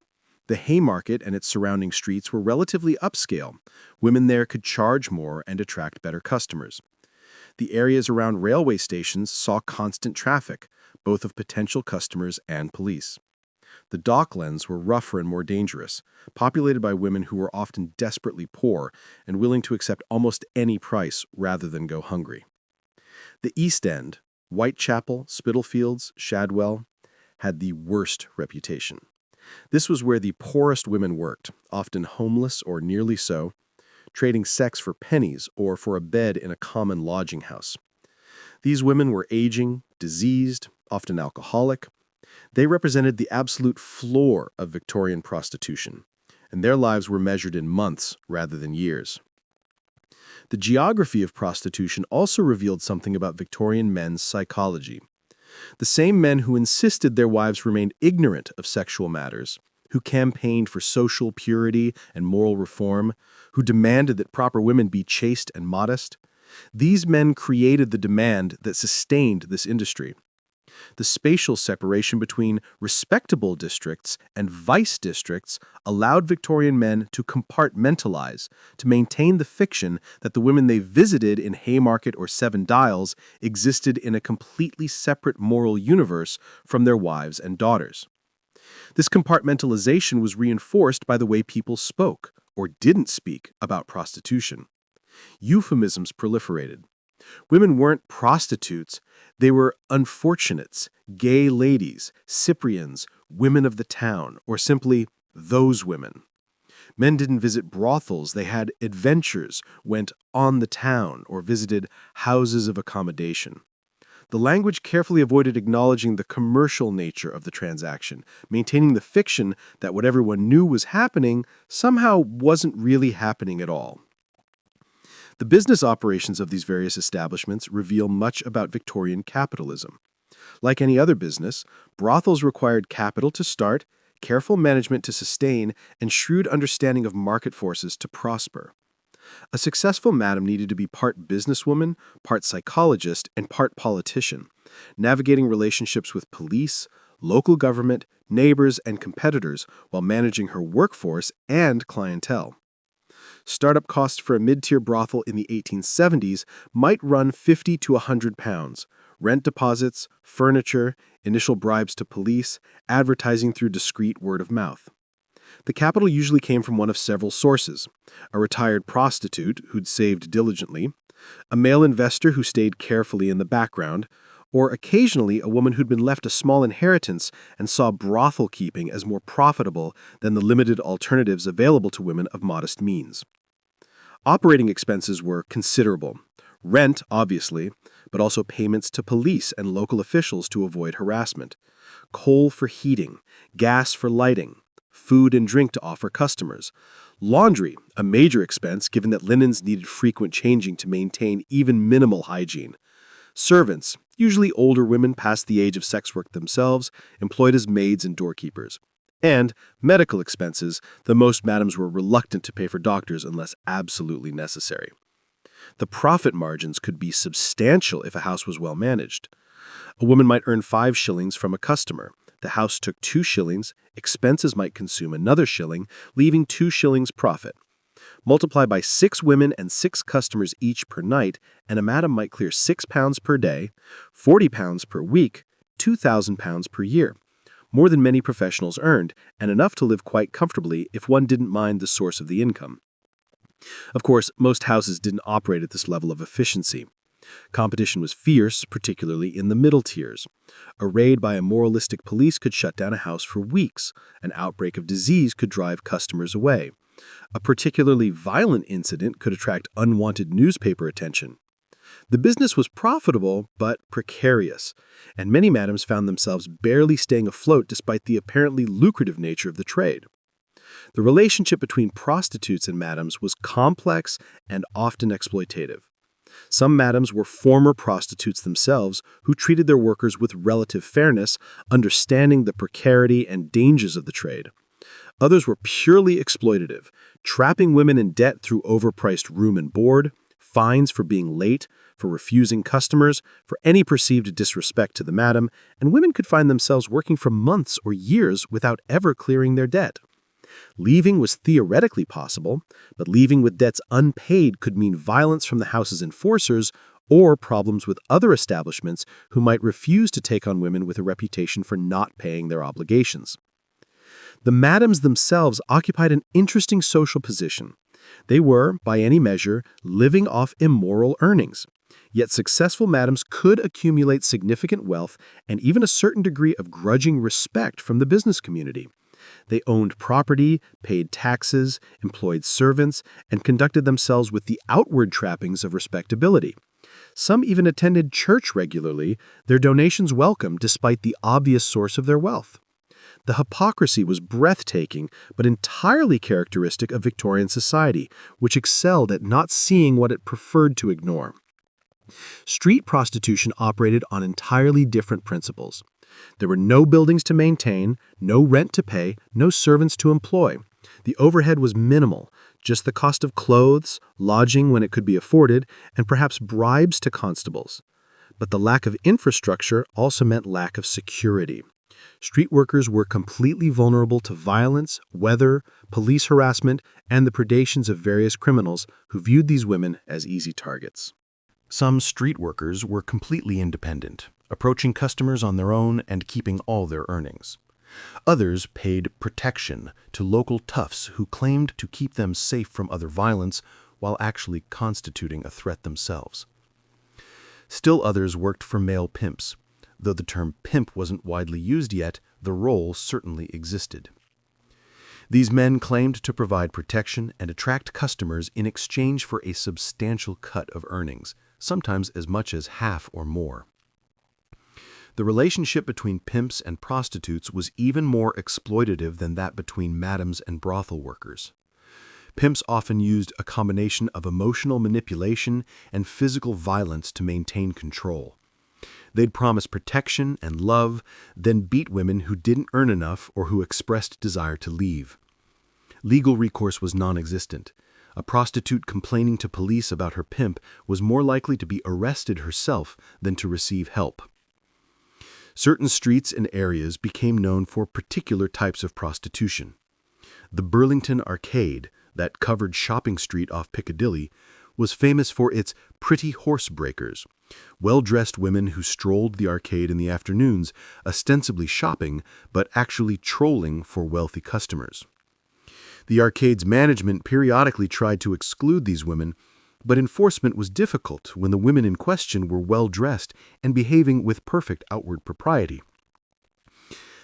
The Haymarket and its surrounding streets were relatively upscale. Women there could charge more and attract better customers. The areas around railway stations saw constant traffic, both of potential customers and police. The docklands were rougher and more dangerous, populated by women who were often desperately poor and willing to accept almost any price rather than go hungry. The East End, Whitechapel, Spitalfields, Shadwell, had the worst reputation. This was where the poorest women worked, often homeless or nearly so, trading sex for pennies or for a bed in a common lodging house. These women were aging, diseased, often alcoholic. They represented the absolute floor of Victorian prostitution, and their lives were measured in months rather than years. The geography of prostitution also revealed something about Victorian men's psychology. The same men who insisted their wives remained ignorant of sexual matters, who campaigned for social purity and moral reform, who demanded that proper women be chaste and modest, these men created the demand that sustained this industry. The spatial separation between respectable districts and vice districts allowed Victorian men to compartmentalize, to maintain the fiction that the women they visited in Haymarket or Seven Dials existed in a completely separate moral universe from their wives and daughters. This compartmentalization was reinforced by the way people spoke, or didn't speak, about prostitution. Euphemisms proliferated. Women weren't prostitutes, they were unfortunates, gay ladies, Cyprians, women of the town, or simply those women. Men didn't visit brothels, they had adventures, went on the town, or visited houses of accommodation. The language carefully avoided acknowledging the commercial nature of the transaction, maintaining the fiction that what everyone knew was happening somehow wasn't really happening at all. The business operations of these various establishments reveal much about Victorian capitalism. Like any other business, brothels required capital to start, careful management to sustain, and shrewd understanding of market forces to prosper. A successful madam needed to be part businesswoman, part psychologist, and part politician, navigating relationships with police, local government, neighbors, and competitors while managing her workforce and clientele. Startup costs for a mid-tier brothel in the 1870s might run £50 to £100. Rent deposits, furniture, initial bribes to police, advertising through discreet word of mouth. The capital usually came from one of several sources: a retired prostitute who'd saved diligently, a male investor who stayed carefully in the background, or occasionally a woman who'd been left a small inheritance and saw brothel keeping as more profitable than the limited alternatives available to women of modest means. Operating expenses were considerable. Rent, obviously, but also payments to police and local officials to avoid harassment, coal for heating, gas for lighting, food and drink to offer customers, laundry, a major expense given that linens needed frequent changing to maintain even minimal hygiene, servants, usually older women past the age of sex work themselves, employed as maids and doorkeepers, and medical expenses, though most madams were reluctant to pay for doctors unless absolutely necessary. The profit margins could be substantial if a house was well managed. A woman might earn 5 shillings from a customer. The house took 2 shillings, expenses might consume another shilling, leaving 2 shillings profit. Multiply by 6 women and 6 customers each per night, and a madam might clear £6 per day, £40 per week, £2,000 per year. More than many professionals earned, and enough to live quite comfortably if one didn't mind the source of the income. Of course, most houses didn't operate at this level of efficiency. Competition was fierce, particularly in the middle tiers. A raid by a moralistic police could shut down a house for weeks. An outbreak of disease could drive customers away. A particularly violent incident could attract unwanted newspaper attention. The business was profitable, but precarious, and many madams found themselves barely staying afloat despite the apparently lucrative nature of the trade. The relationship between prostitutes and madams was complex and often exploitative. Some madams were former prostitutes themselves who treated their workers with relative fairness, understanding the precarity and dangers of the trade. Others were purely exploitative, trapping women in debt through overpriced room and board, fines for being late, for refusing customers, for any perceived disrespect to the madam, and women could find themselves working for months or years without ever clearing their debt. Leaving was theoretically possible, but leaving with debts unpaid could mean violence from the house's enforcers or problems with other establishments who might refuse to take on women with a reputation for not paying their obligations. The madams themselves occupied an interesting social position. They were, by any measure, living off immoral earnings. Yet successful madams could accumulate significant wealth and even a certain degree of grudging respect from the business community. They owned property, paid taxes, employed servants, and conducted themselves with the outward trappings of respectability. Some even attended church regularly, their donations welcome despite the obvious source of their wealth. The hypocrisy was breathtaking, but entirely characteristic of Victorian society, which excelled at not seeing what it preferred to ignore. Street prostitution operated on entirely different principles. There were no buildings to maintain, no rent to pay, no servants to employ. The overhead was minimal, just the cost of clothes, lodging when it could be afforded, and perhaps bribes to constables. But the lack of infrastructure also meant lack of security. Street workers were completely vulnerable to violence, weather, police harassment, and the predations of various criminals who viewed these women as easy targets. Some street workers were completely independent, approaching customers on their own and keeping all their earnings. Others paid protection to local toughs who claimed to keep them safe from other violence while actually constituting a threat themselves. Still others worked for male pimps. Though the term pimp wasn't widely used yet, the role certainly existed. These men claimed to provide protection and attract customers in exchange for a substantial cut of earnings, sometimes as much as half or more. The relationship between pimps and prostitutes was even more exploitative than that between madams and brothel workers. Pimps often used a combination of emotional manipulation and physical violence to maintain control. They'd promise protection and love, then beat women who didn't earn enough or who expressed desire to leave. Legal recourse was non-existent. A prostitute complaining to police about her pimp was more likely to be arrested herself than to receive help. Certain streets and areas became known for particular types of prostitution. The Burlington Arcade, that covered shopping street off Piccadilly, was famous for its pretty horse breakers, well-dressed women who strolled the arcade in the afternoons, ostensibly shopping, but actually trolling for wealthy customers. The arcade's management periodically tried to exclude these women, but enforcement was difficult when the women in question were well-dressed and behaving with perfect outward propriety.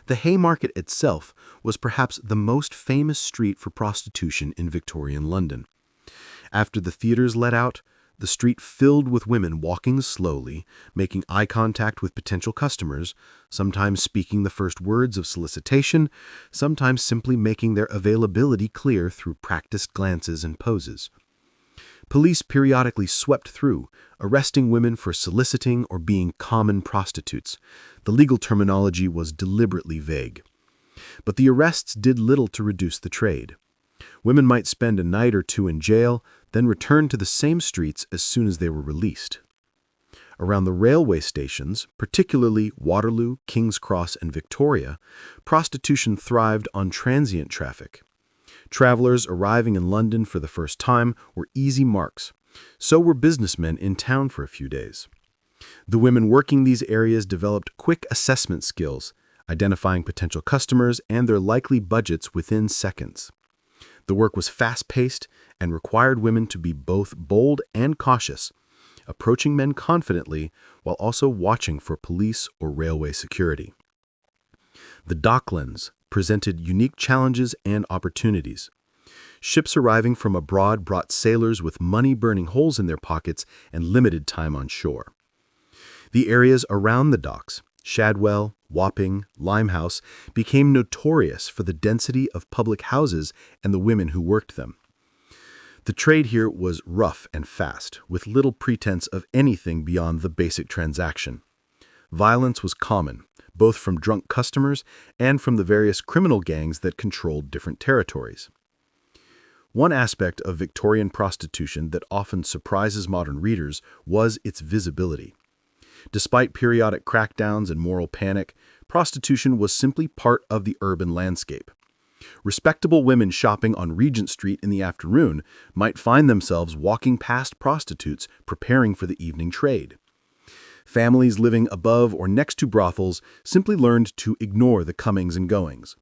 The Haymarket itself was perhaps the most famous street for prostitution in Victorian London. After the theaters let out, the street filled with women walking slowly, making eye contact with potential customers, sometimes speaking the first words of solicitation, sometimes simply making their availability clear through practiced glances and poses. Police periodically swept through, arresting women for soliciting or being common prostitutes. The legal terminology was deliberately vague. But the arrests did little to reduce the trade. Women might spend a night or two in jail, then return to the same streets as soon as they were released. Around the railway stations, particularly Waterloo, King's Cross, and Victoria, prostitution thrived on transient traffic. Travelers arriving in London for the first time were easy marks. So were businessmen in town for a few days. The women working these areas developed quick assessment skills, identifying potential customers and their likely budgets within seconds. The work was fast-paced and required women to be both bold and cautious, approaching men confidently while also watching for police or railway security. The Docklands presented unique challenges and opportunities. Ships arriving from abroad brought sailors with money burning holes in their pockets and limited time on shore. The areas around the docks, Shadwell, Wapping, Limehouse, became notorious for the density of public houses and the women who worked them. The trade here was rough and fast, with little pretense of anything beyond the basic transaction. Violence was common, both from drunk customers and from the various criminal gangs that controlled different territories. One aspect of Victorian prostitution that often surprises modern readers was its visibility. Despite periodic crackdowns and moral panic, prostitution was simply part of the urban landscape. Respectable women shopping on Regent Street in the afternoon might find themselves walking past prostitutes preparing for the evening trade. Families living above or next to brothels simply learned to ignore the comings and goings.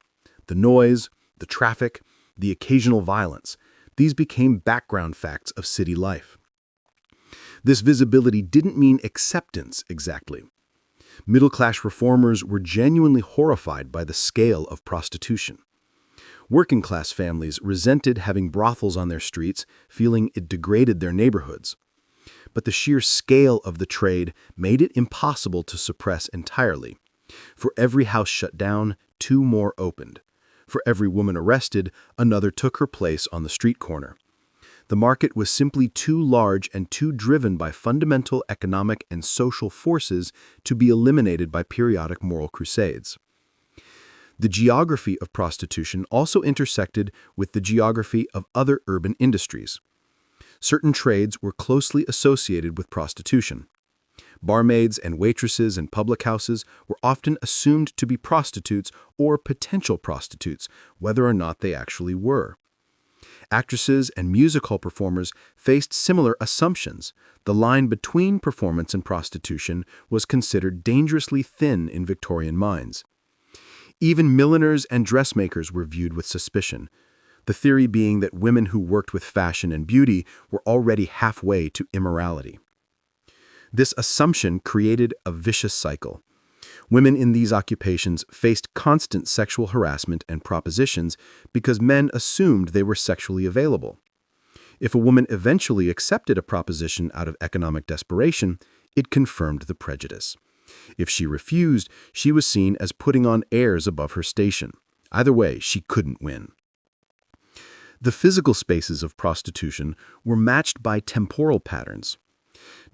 The noise, the traffic, the occasional violence, these became background facts of city life. This visibility didn't mean acceptance exactly. Middle-class reformers were genuinely horrified by the scale of prostitution. Working-class families resented having brothels on their streets, feeling it degraded their neighborhoods. But the sheer scale of the trade made it impossible to suppress entirely. For every house shut down, 2 more opened. For every woman arrested, another took her place on the street corner. The market was simply too large and too driven by fundamental economic and social forces to be eliminated by periodic moral crusades. The geography of prostitution also intersected with the geography of other urban industries. Certain trades were closely associated with prostitution. Barmaids and waitresses in public houses were often assumed to be prostitutes or potential prostitutes, whether or not they actually were. Actresses and music hall performers faced similar assumptions. The line between performance and prostitution was considered dangerously thin in Victorian minds. Even milliners and dressmakers were viewed with suspicion, the theory being that women who worked with fashion and beauty were already halfway to immorality. This assumption created a vicious cycle. Women in these occupations faced constant sexual harassment and propositions because men assumed they were sexually available. If a woman eventually accepted a proposition out of economic desperation, it confirmed the prejudice. If she refused, she was seen as putting on airs above her station. Either way, she couldn't win. The physical spaces of prostitution were matched by temporal patterns.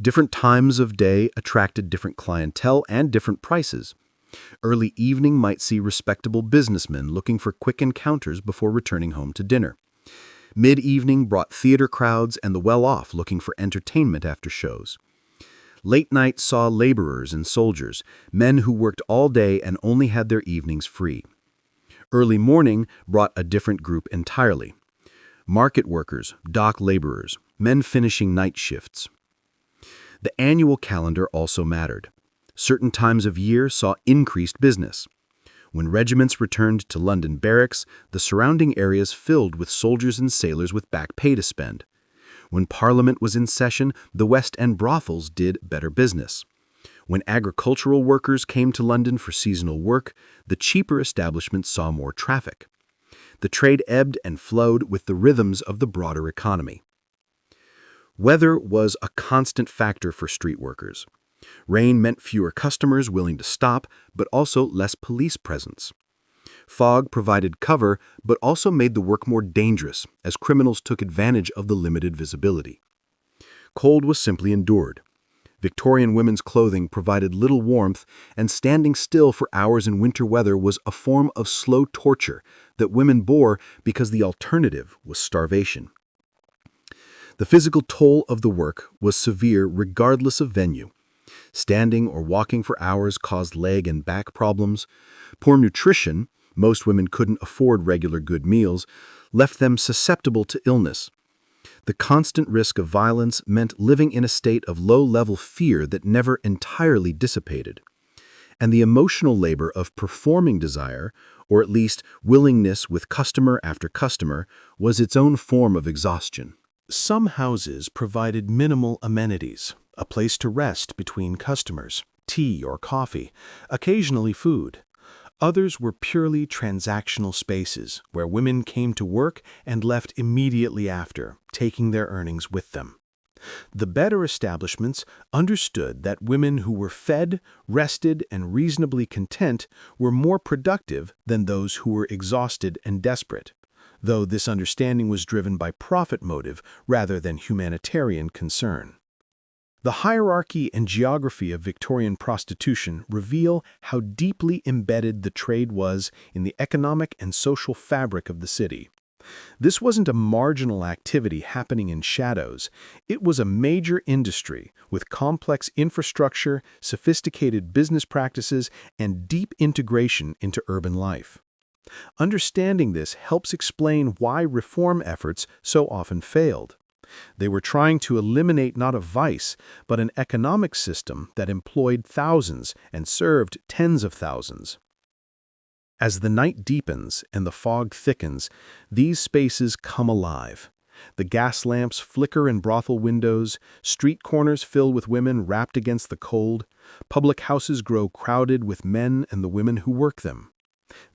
Different times of day attracted different clientele and different prices. Early evening might see respectable businessmen looking for quick encounters before returning home to dinner. Mid-evening brought theater crowds and the well-off looking for entertainment after shows. Late night saw laborers and soldiers, men who worked all day and only had their evenings free. Early morning brought a different group entirely. Market workers, dock laborers, men finishing night shifts. The annual calendar also mattered. Certain times of year saw increased business. When regiments returned to London barracks, the surrounding areas filled with soldiers and sailors with back pay to spend. When Parliament was in session, the West End brothels did better business. When agricultural workers came to London for seasonal work, the cheaper establishments saw more traffic. The trade ebbed and flowed with the rhythms of the broader economy. Weather was a constant factor for street workers. Rain meant fewer customers willing to stop, but also less police presence. Fog provided cover, but also made the work more dangerous, as criminals took advantage of the limited visibility. Cold was simply endured. Victorian women's clothing provided little warmth, and standing still for hours in winter weather was a form of slow torture that women bore because the alternative was starvation. The physical toll of the work was severe regardless of venue. Standing or walking for hours caused leg and back problems. Poor nutrition, most women couldn't afford regular good meals, left them susceptible to illness. The constant risk of violence meant living in a state of low-level fear that never entirely dissipated. And the emotional labor of performing desire, or at least willingness with customer after customer, was its own form of exhaustion. Some houses provided minimal amenities, a place to rest between customers, tea or coffee, occasionally food. Others were purely transactional spaces where women came to work and left immediately after, taking their earnings with them. The better establishments understood that women who were fed, rested, and reasonably content were more productive than those who were exhausted and desperate, though this understanding was driven by profit motive rather than humanitarian concern. The hierarchy and geography of Victorian prostitution reveal how deeply embedded the trade was in the economic and social fabric of the city. This wasn't a marginal activity happening in shadows. It was a major industry with complex infrastructure, sophisticated business practices, and deep integration into urban life. Understanding this helps explain why reform efforts so often failed. They were trying to eliminate not a vice, but an economic system that employed thousands and served tens of thousands. As the night deepens and the fog thickens, these spaces come alive. The gas lamps flicker in brothel windows, street corners fill with women wrapped against the cold, public houses grow crowded with men and the women who work them.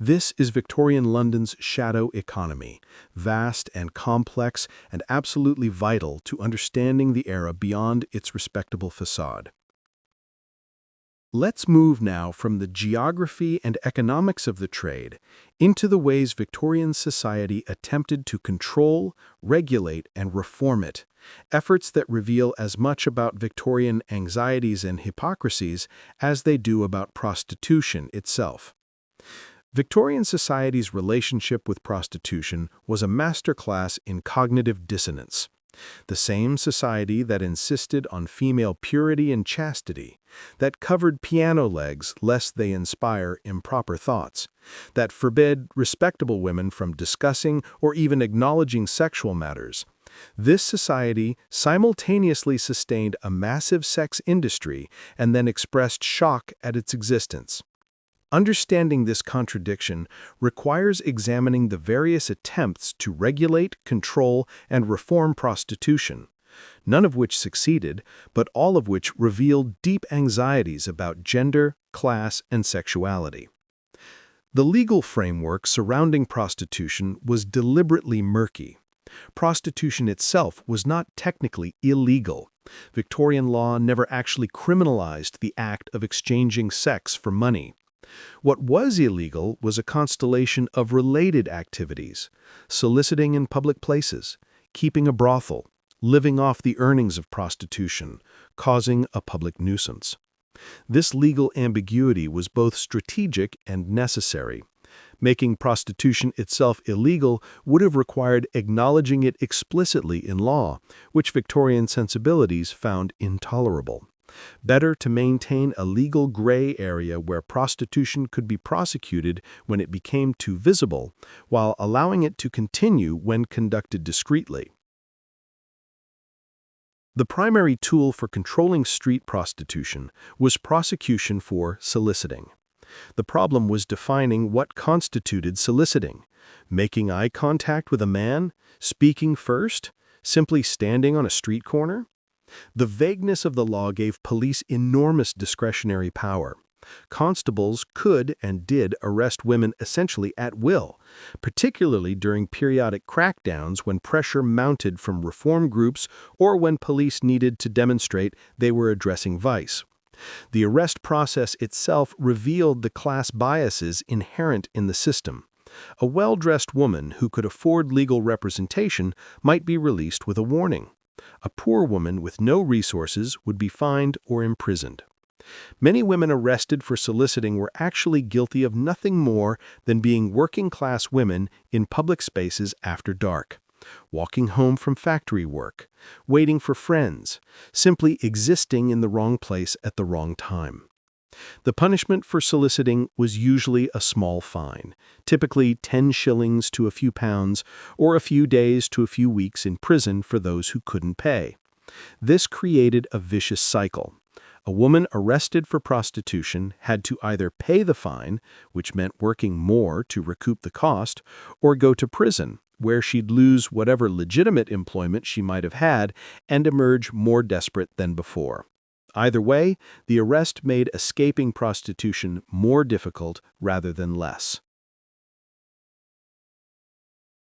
This is Victorian London's shadow economy, vast and complex and absolutely vital to understanding the era beyond its respectable facade. Let's move now from the geography and economics of the trade into the ways Victorian society attempted to control, regulate, and reform it, efforts that reveal as much about Victorian anxieties and hypocrisies as they do about prostitution itself. Victorian society's relationship with prostitution was a masterclass in cognitive dissonance. The same society that insisted on female purity and chastity, that covered piano legs lest they inspire improper thoughts, that forbade respectable women from discussing or even acknowledging sexual matters. This society simultaneously sustained a massive sex industry and then expressed shock at its existence. Understanding this contradiction requires examining the various attempts to regulate, control, and reform prostitution, none of which succeeded, but all of which revealed deep anxieties about gender, class, and sexuality. The legal framework surrounding prostitution was deliberately murky. Prostitution itself was not technically illegal. Victorian law never actually criminalized the act of exchanging sex for money. What was illegal was a constellation of related activities: soliciting in public places, keeping a brothel, living off the earnings of prostitution, causing a public nuisance. This legal ambiguity was both strategic and necessary. Making prostitution itself illegal would have required acknowledging it explicitly in law, which Victorian sensibilities found intolerable. Better to maintain a legal gray area where prostitution could be prosecuted when it became too visible, while allowing it to continue when conducted discreetly. The primary tool for controlling street prostitution was prosecution for soliciting. The problem was defining what constituted soliciting: making eye contact with a man, speaking first, simply standing on a street corner. The vagueness of the law gave police enormous discretionary power. Constables could and did arrest women essentially at will, particularly during periodic crackdowns when pressure mounted from reform groups or when police needed to demonstrate they were addressing vice. The arrest process itself revealed the class biases inherent in the system. A well-dressed woman who could afford legal representation might be released with a warning. A poor woman with no resources would be fined or imprisoned. Many women arrested for soliciting were actually guilty of nothing more than being working-class women in public spaces after dark, walking home from factory work, waiting for friends, simply existing in the wrong place at the wrong time. The punishment for soliciting was usually a small fine, typically 10 shillings to a few pounds, or a few days to a few weeks in prison for those who couldn't pay. This created a vicious cycle. A woman arrested for prostitution had to either pay the fine, which meant working more to recoup the cost, or go to prison, where she'd lose whatever legitimate employment she might have had and emerge more desperate than before. Either way, the arrest made escaping prostitution more difficult rather than less.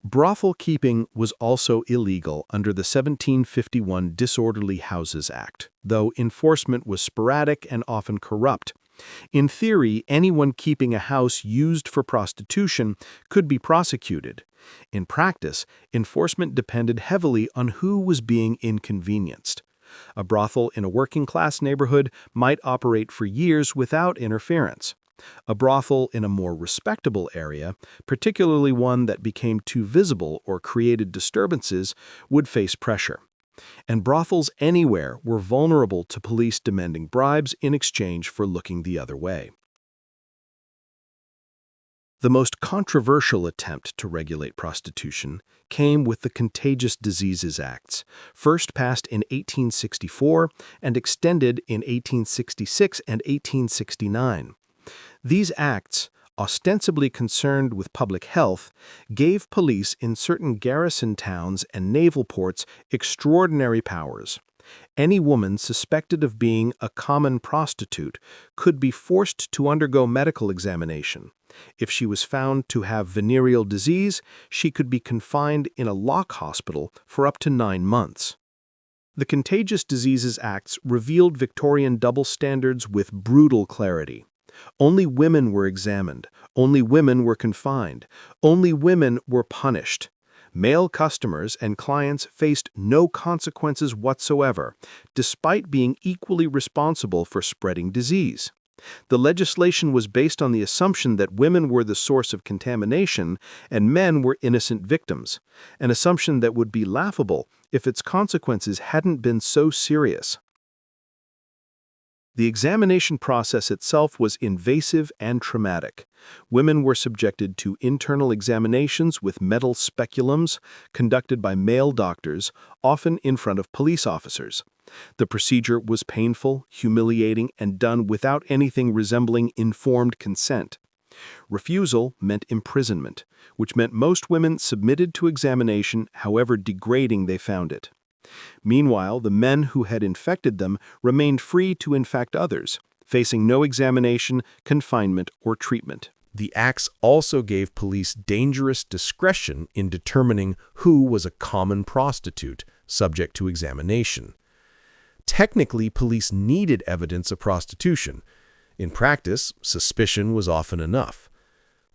Brothel keeping was also illegal under the 1751 Disorderly Houses Act, though enforcement was sporadic and often corrupt. In theory, anyone keeping a house used for prostitution could be prosecuted. In practice, enforcement depended heavily on who was being inconvenienced. A brothel in a working-class neighborhood might operate for years without interference. A brothel in a more respectable area, particularly one that became too visible or created disturbances, would face pressure. And brothels anywhere were vulnerable to police demanding bribes in exchange for looking the other way. The most controversial attempt to regulate prostitution came with the Contagious Diseases Acts, first passed in 1864 and extended in 1866 and 1869. These acts, ostensibly concerned with public health, gave police in certain garrison towns and naval ports extraordinary powers. Any woman suspected of being a common prostitute could be forced to undergo medical examination. If she was found to have venereal disease, she could be confined in a lock hospital for up to 9 months. The Contagious Diseases Acts revealed Victorian double standards with brutal clarity. Only women were examined, only women were confined, only women were punished. Male customers and clients faced no consequences whatsoever, despite being equally responsible for spreading disease. The legislation was based on the assumption that women were the source of contamination and men were innocent victims, an assumption that would be laughable if its consequences hadn't been so serious. The examination process itself was invasive and traumatic. Women were subjected to internal examinations with metal speculums conducted by male doctors, often in front of police officers. The procedure was painful, humiliating, and done without anything resembling informed consent. Refusal meant imprisonment, which meant most women submitted to examination however degrading they found it. Meanwhile, the men who had infected them remained free to infect others, facing no examination, confinement, or treatment. The acts also gave police dangerous discretion in determining who was a common prostitute, subject to examination. Technically, police needed evidence of prostitution. In practice, suspicion was often enough.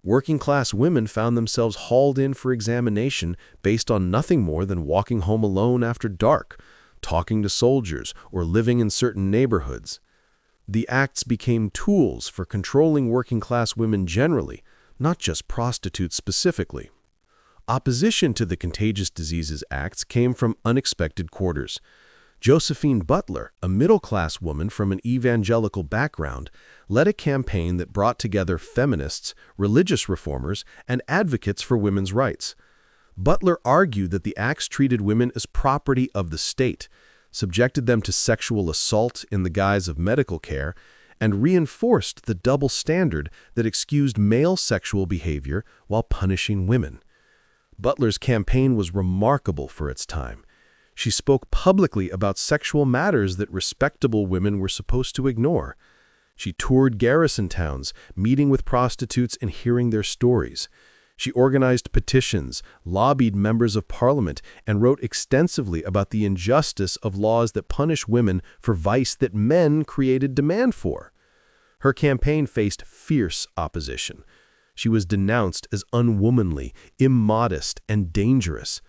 Working-class women found themselves hauled in for examination based on nothing more than walking home alone after dark, talking to soldiers, or living in certain neighborhoods. The acts became tools for controlling working-class women generally, not just prostitutes specifically. Opposition to the Contagious Diseases Acts came from unexpected quarters. Josephine Butler, a middle-class woman from an evangelical background, led a campaign that brought together feminists, religious reformers, and advocates for women's rights. Butler argued that the acts treated women as property of the state, subjected them to sexual assault in the guise of medical care, and reinforced the double standard that excused male sexual behavior while punishing women. Butler's campaign was remarkable for its time. She spoke publicly about sexual matters that respectable women were supposed to ignore. She toured garrison towns, meeting with prostitutes and hearing their stories. She organized petitions, lobbied members of parliament, and wrote extensively about the injustice of laws that punish women for vice that men created demand for. Her campaign faced fierce opposition. She was denounced as unwomanly, immodest, and dangerous.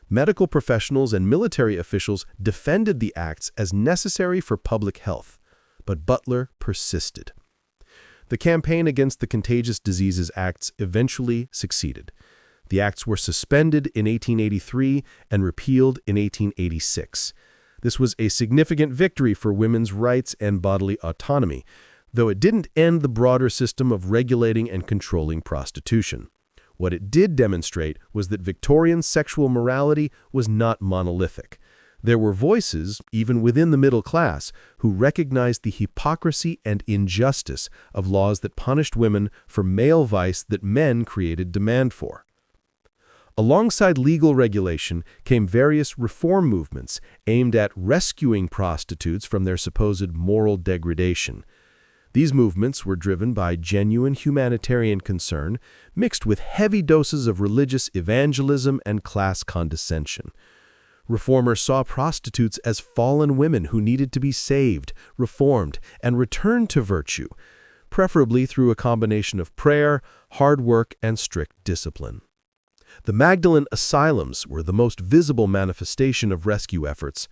Medical professionals and military officials defended the acts as necessary for public health, but Butler persisted. The campaign against the Contagious Diseases Acts eventually succeeded. The acts were suspended in 1883 and repealed in 1886. This was a significant victory for women's rights and bodily autonomy, though it didn't end the broader system of regulating and controlling prostitution. What it did demonstrate was that Victorian sexual morality was not monolithic. There were voices, even within the middle class, who recognized the hypocrisy and injustice of laws that punished women for male vice that men created demand for. Alongside legal regulation came various reform movements aimed at rescuing prostitutes from their supposed moral degradation. These movements were driven by genuine humanitarian concern, mixed with heavy doses of religious evangelism and class condescension. Reformers saw prostitutes as fallen women who needed to be saved, reformed, and returned to virtue, preferably through a combination of prayer, hard work, and strict discipline. The Magdalene asylums were the most visible manifestation of rescue efforts.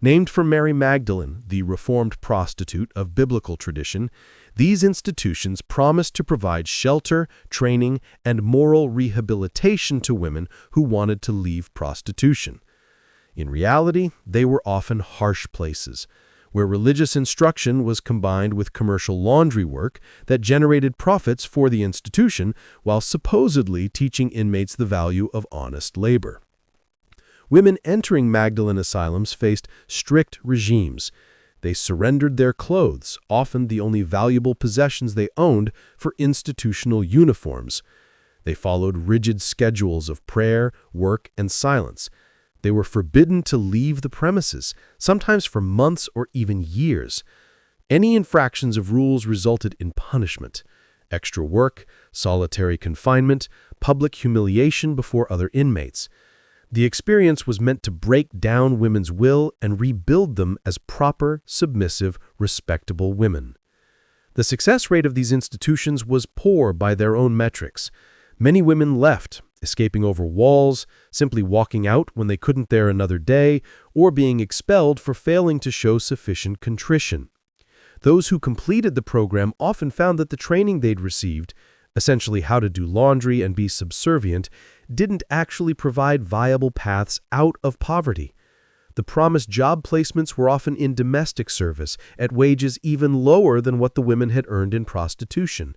Named for Mary Magdalene, the reformed prostitute of biblical tradition, these institutions promised to provide shelter, training, and moral rehabilitation to women who wanted to leave prostitution. In reality, they were often harsh places, where religious instruction was combined with commercial laundry work that generated profits for the institution while supposedly teaching inmates the value of honest labor. Women entering Magdalene asylums faced strict regimes. They surrendered their clothes, often the only valuable possessions they owned, for institutional uniforms. They followed rigid schedules of prayer, work, and silence. They were forbidden to leave the premises, sometimes for months or even years. Any infractions of rules resulted in punishment: extra work, solitary confinement, public humiliation before other inmates. The experience was meant to break down women's will and rebuild them as proper, submissive, respectable women. The success rate of these institutions was poor by their own metrics. Many women left, escaping over walls, simply walking out when they couldn't there another day, or being expelled for failing to show sufficient contrition. Those who completed the program often found that the training they'd received, essentially how to do laundry and be subservient, didn't actually provide viable paths out of poverty. The promised job placements were often in domestic service, at wages even lower than what the women had earned in prostitution,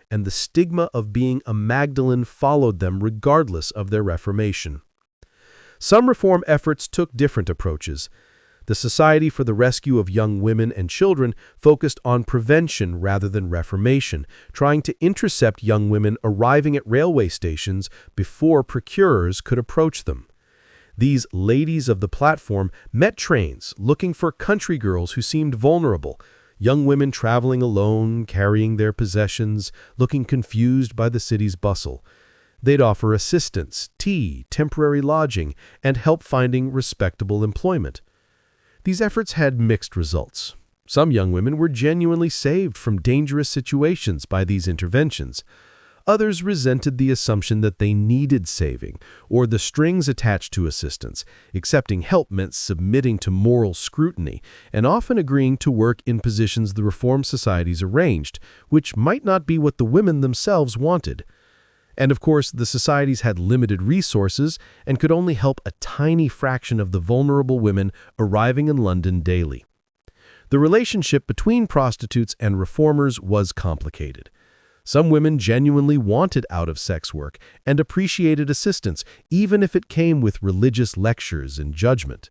and the stigma of being a Magdalene followed them regardless of their reformation. Some reform efforts took different approaches. The Society for the Rescue of Young Women and Children focused on prevention rather than reformation, trying to intercept young women arriving at railway stations before procurers could approach them. These ladies of the platform met trains looking for country girls who seemed vulnerable, young women traveling alone, carrying their possessions, looking confused by the city's bustle. They'd offer assistance, tea, temporary lodging, and help finding respectable employment. These efforts had mixed results. Some young women were genuinely saved from dangerous situations by these interventions. Others resented the assumption that they needed saving, or the strings attached to assistance. Accepting help meant submitting to moral scrutiny, and often agreeing to work in positions the reform societies arranged, which might not be what the women themselves wanted. And of course, the societies had limited resources and could only help a tiny fraction of the vulnerable women arriving in London daily. The relationship between prostitutes and reformers was complicated. Some women genuinely wanted out-of-sex work and appreciated assistance, even if it came with religious lectures and judgment.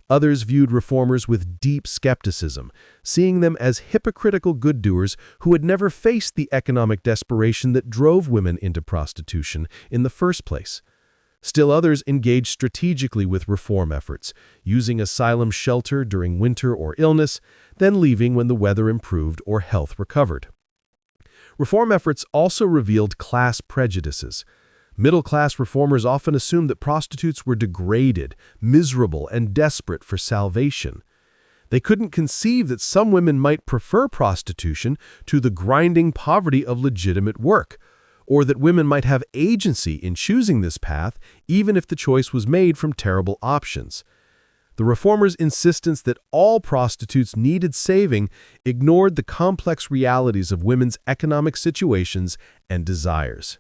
Others viewed reformers with deep skepticism, seeing them as hypocritical good-doers who had never faced the economic desperation that drove women into prostitution in the first place. Still others engaged strategically with reform efforts, using asylum shelter during winter or illness, then leaving when the weather improved or health recovered. Reform efforts also revealed class prejudices. Middle-class reformers often assumed that prostitutes were degraded, miserable, and desperate for salvation. They couldn't conceive that some women might prefer prostitution to the grinding poverty of legitimate work, or that women might have agency in choosing this path even if the choice was made from terrible options. The reformers' insistence that all prostitutes needed saving ignored the complex realities of women's economic situations and desires.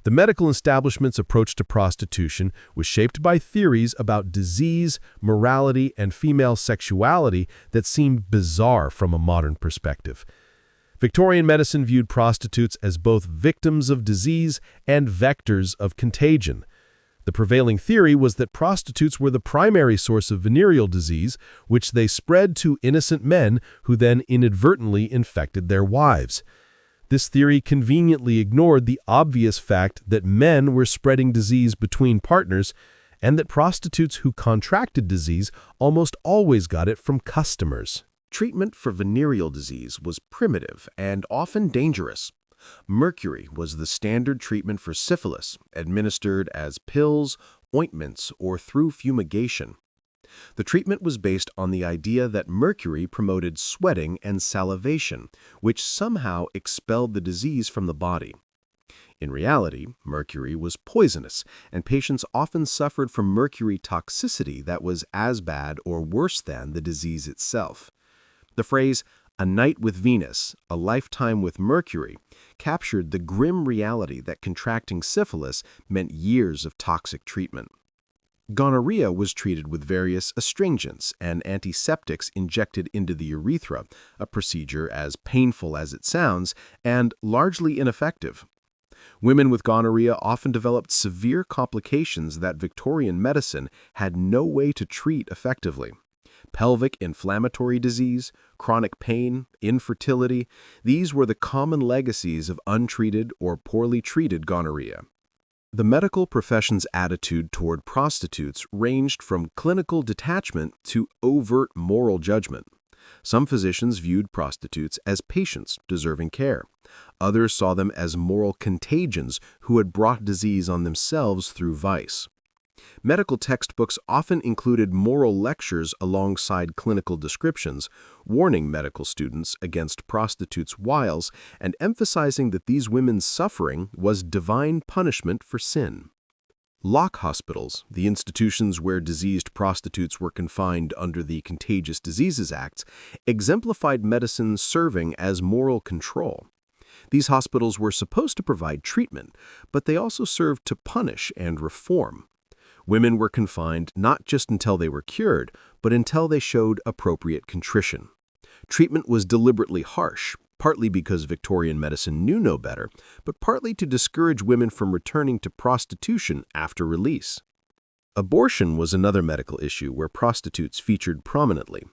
The medical establishment's approach to prostitution was shaped by theories about disease, morality, and female sexuality that seemed bizarre from a modern perspective. Victorian medicine viewed prostitutes as both victims of disease and vectors of contagion. The prevailing theory was that prostitutes were the primary source of venereal disease, which they spread to innocent men who then inadvertently infected their wives. This theory conveniently ignored the obvious fact that men were spreading disease between partners and that prostitutes who contracted disease almost always got it from customers. Treatment for venereal disease was primitive and often dangerous. Mercury was the standard treatment for syphilis, administered as pills, ointments, or through fumigation. The treatment was based on the idea that mercury promoted sweating and salivation, which somehow expelled the disease from the body. In reality, mercury was poisonous, and patients often suffered from mercury toxicity that was as bad or worse than the disease itself. The phrase, "a night with Venus, a lifetime with Mercury," captured the grim reality that contracting syphilis meant years of toxic treatment. Gonorrhea was treated with various astringents and antiseptics injected into the urethra, a procedure as painful as it sounds and largely ineffective. Women with gonorrhea often developed severe complications that Victorian medicine had no way to treat effectively. Pelvic inflammatory disease, chronic pain, infertility, these were the common legacies of untreated or poorly treated gonorrhea. The medical profession's attitude toward prostitutes ranged from clinical detachment to overt moral judgment. Some physicians viewed prostitutes as patients deserving care. Others saw them as moral contagions who had brought disease on themselves through vice. Medical textbooks often included moral lectures alongside clinical descriptions, warning medical students against prostitutes' wiles and emphasizing that these women's suffering was divine punishment for sin. Lock hospitals, the institutions where diseased prostitutes were confined under the Contagious Diseases Acts, exemplified medicine serving as moral control. These hospitals were supposed to provide treatment, but they also served to punish and reform. Women were confined not just until they were cured, but until they showed appropriate contrition. Treatment was deliberately harsh, partly because Victorian medicine knew no better, but partly to discourage women from returning to prostitution after release. Abortion was another medical issue where prostitutes featured prominently.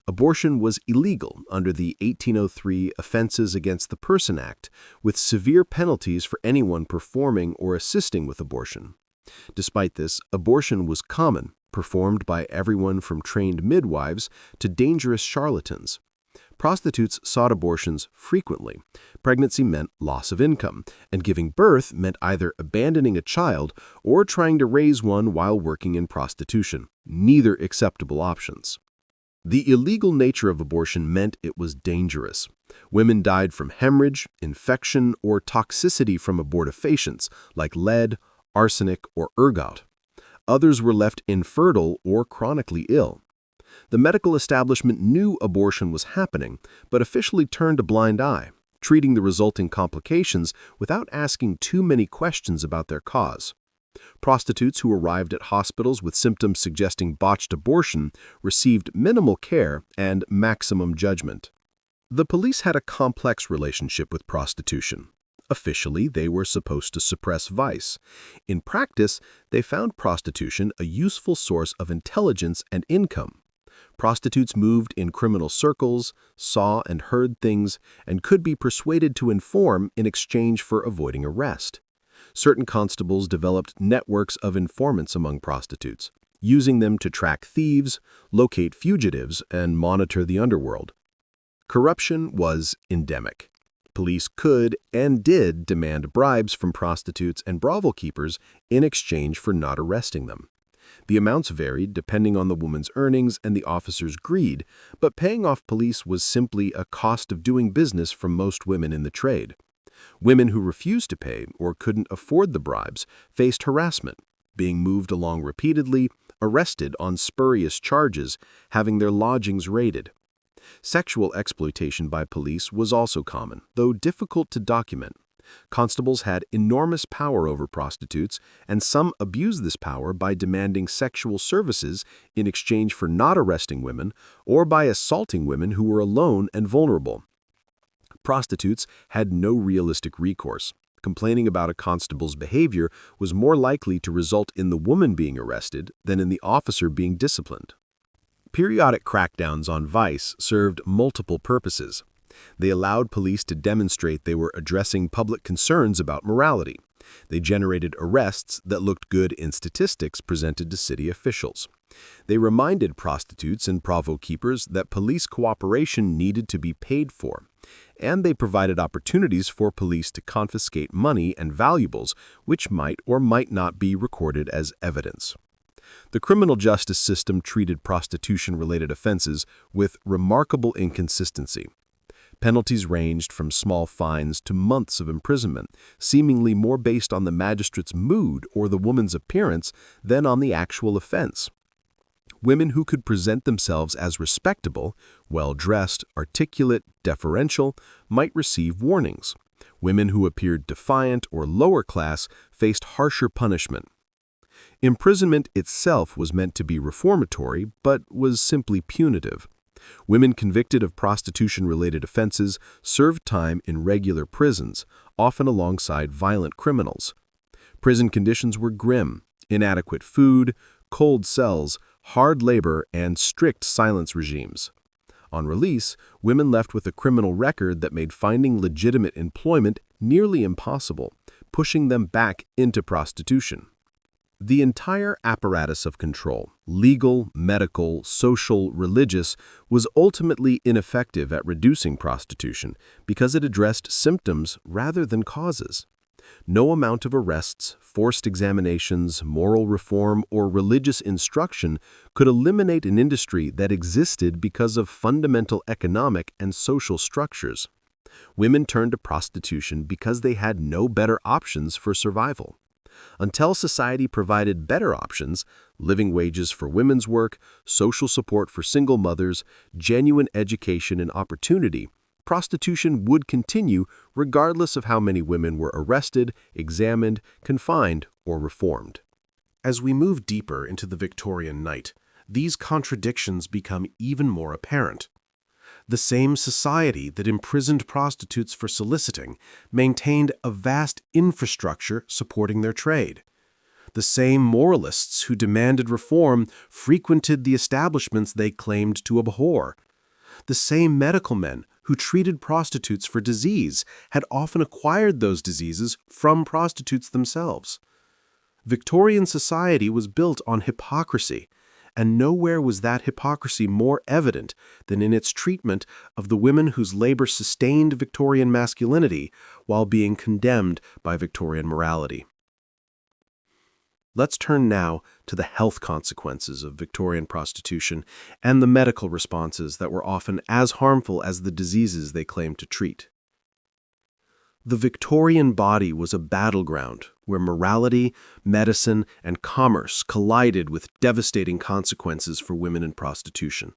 Abortion was illegal under the 1803 Offenses Against the Person Act, with severe penalties for anyone performing or assisting with abortion. Despite this, abortion was common, performed by everyone from trained midwives to dangerous charlatans. Prostitutes sought abortions frequently. Pregnancy meant loss of income, and giving birth meant either abandoning a child or trying to raise one while working in prostitution, neither acceptable options. The illegal nature of abortion meant it was dangerous. Women died from hemorrhage, infection, or toxicity from abortifacients like lead, arsenic, or ergot. Others were left infertile or chronically ill. The medical establishment knew abortion was happening, but officially turned a blind eye, treating the resulting complications without asking too many questions about their cause. Prostitutes who arrived at hospitals with symptoms suggesting botched abortion received minimal care and maximum judgment. The police had a complex relationship with prostitution. Officially, they were supposed to suppress vice. In practice, they found prostitution a useful source of intelligence and income. Prostitutes moved in criminal circles, saw and heard things, and could be persuaded to inform in exchange for avoiding arrest. Certain constables developed networks of informants among prostitutes, using them to track thieves, locate fugitives, and monitor the underworld. Corruption was endemic. Police could and did demand bribes from prostitutes and brothel keepers in exchange for not arresting them. The amounts varied depending on the woman's earnings and the officer's greed, but paying off police was simply a cost of doing business for most women in the trade. Women who refused to pay or couldn't afford the bribes faced harassment, being moved along repeatedly, arrested on spurious charges, having their lodgings raided. Sexual exploitation by police was also common, though difficult to document. Constables had enormous power over prostitutes, and some abused this power by demanding sexual services in exchange for not arresting women or by assaulting women who were alone and vulnerable. Prostitutes had no realistic recourse. Complaining about a constable's behavior was more likely to result in the woman being arrested than in the officer being disciplined. Periodic crackdowns on vice served multiple purposes. They allowed police to demonstrate they were addressing public concerns about morality. They generated arrests that looked good in statistics presented to city officials. They reminded prostitutes and brothel keepers that police cooperation needed to be paid for. And they provided opportunities for police to confiscate money and valuables, which might or might not be recorded as evidence. The criminal justice system treated prostitution-related offenses with remarkable inconsistency. Penalties ranged from small fines to months of imprisonment, seemingly more based on the magistrate's mood or the woman's appearance than on the actual offense. Women who could present themselves as respectable, well-dressed, articulate, deferential, might receive warnings. Women who appeared defiant or lower class faced harsher punishment. Imprisonment itself was meant to be reformatory, but was simply punitive. Women convicted of prostitution-related offenses served time in regular prisons, often alongside violent criminals. Prison conditions were grim: inadequate food, cold cells, hard labor, and strict silence regimes. On release, women left with a criminal record that made finding legitimate employment nearly impossible, pushing them back into prostitution. The entire apparatus of control, legal, medical, social, religious, was ultimately ineffective at reducing prostitution because it addressed symptoms rather than causes. No amount of arrests, forced examinations, moral reform, or religious instruction could eliminate an industry that existed because of fundamental economic and social structures. Women turned to prostitution because they had no better options for survival. Until society provided better options, living wages for women's work, social support for single mothers, genuine education and opportunity, prostitution would continue regardless of how many women were arrested, examined, confined, or reformed. As we move deeper into the Victorian night, these contradictions become even more apparent. The same society that imprisoned prostitutes for soliciting maintained a vast infrastructure supporting their trade. The same moralists who demanded reform frequented the establishments they claimed to abhor. The same medical men who treated prostitutes for disease had often acquired those diseases from prostitutes themselves. Victorian society was built on hypocrisy, and nowhere was that hypocrisy more evident than in its treatment of the women whose labor sustained Victorian masculinity while being condemned by Victorian morality. Let's turn now to the health consequences of Victorian prostitution and the medical responses that were often as harmful as the diseases they claimed to treat. The Victorian body was a battleground where morality, medicine, and commerce collided with devastating consequences for women in prostitution.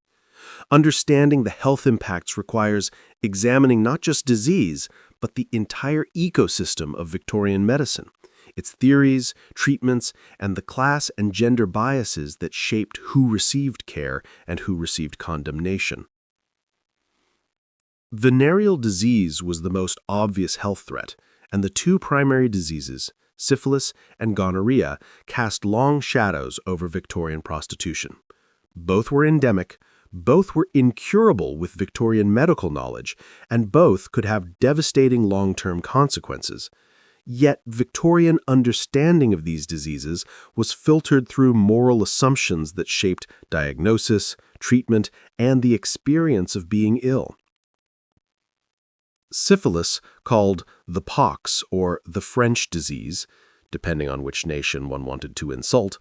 Understanding the health impacts requires examining not just disease, but the entire ecosystem of Victorian medicine, its theories, treatments, and the class and gender biases that shaped who received care and who received condemnation. Venereal disease was the most obvious health threat, and the two primary diseases, syphilis and gonorrhea, cast long shadows over Victorian prostitution. Both were endemic, both were incurable with Victorian medical knowledge, and both could have devastating long-term consequences. Yet Victorian understanding of these diseases was filtered through moral assumptions that shaped diagnosis, treatment, and the experience of being ill. Syphilis, called the pox or the French disease, depending on which nation one wanted to insult,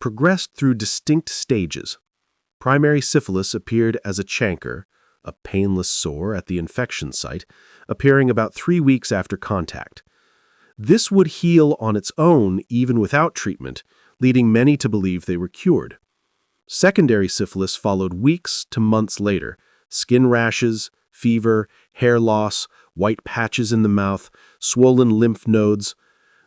progressed through distinct stages. Primary syphilis appeared as a chancre, a painless sore at the infection site, appearing about 3 weeks after contact. This would heal on its own even without treatment, leading many to believe they were cured. Secondary syphilis followed weeks to months later, skin rashes, fever, hair loss, white patches in the mouth, swollen lymph nodes.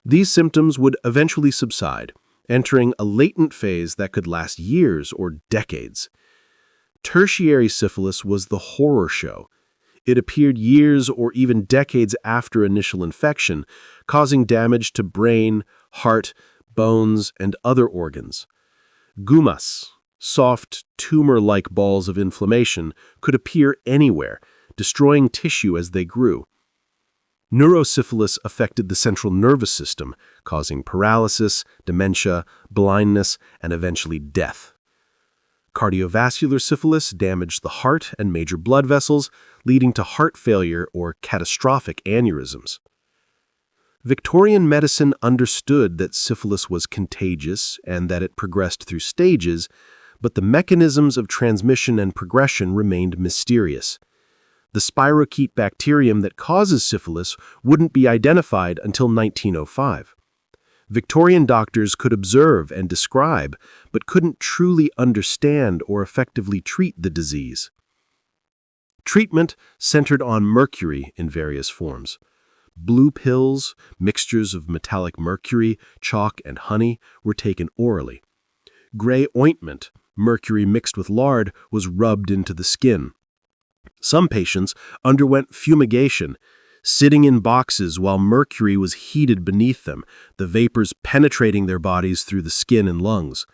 These symptoms would eventually subside, entering a latent phase that could last years or decades. Tertiary syphilis was the horror show. It appeared years or even decades after initial infection, causing damage to brain, heart, bones, and other organs. Gumas, soft, tumor-like balls of inflammation, could appear anywhere, destroying tissue as they grew. Neurosyphilis affected the central nervous system, causing paralysis, dementia, blindness, and eventually death. Cardiovascular syphilis damaged the heart and major blood vessels, leading to heart failure or catastrophic aneurysms. Victorian medicine understood that syphilis was contagious and that it progressed through stages, but the mechanisms of transmission and progression remained mysterious. The spirochete bacterium that causes syphilis wouldn't be identified until 1905. Victorian doctors could observe and describe, but couldn't truly understand or effectively treat the disease. Treatment centered on mercury in various forms. Blue pills, mixtures of metallic mercury, chalk, and honey, were taken orally. Gray ointment, mercury mixed with lard, was rubbed into the skin. Some patients underwent fumigation, sitting in boxes while mercury was heated beneath them, the vapors penetrating their bodies through the skin and lungs.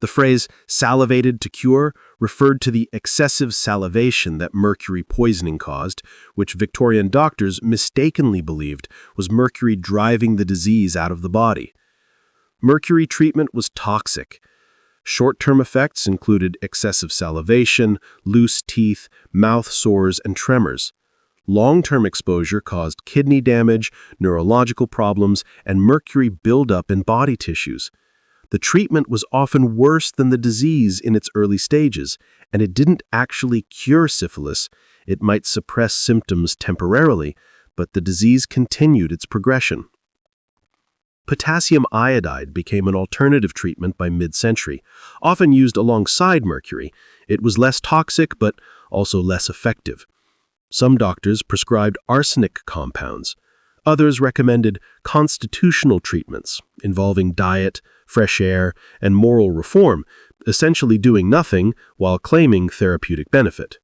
The phrase "salivated to cure" referred to the excessive salivation that mercury poisoning caused, which Victorian doctors mistakenly believed was mercury driving the disease out of the body. Mercury treatment was toxic. Short-term effects included excessive salivation, loose teeth, mouth sores, and tremors. Long-term exposure caused kidney damage, neurological problems, and mercury buildup in body tissues. The treatment was often worse than the disease in its early stages, and it didn't actually cure syphilis. It might suppress symptoms temporarily, but the disease continued its progression. Potassium iodide became an alternative treatment by mid-century, often used alongside mercury. It was less toxic, but also less effective. Some doctors prescribed arsenic compounds. Others recommended constitutional treatments involving diet, fresh air, and moral reform, essentially doing nothing while claiming therapeutic benefit.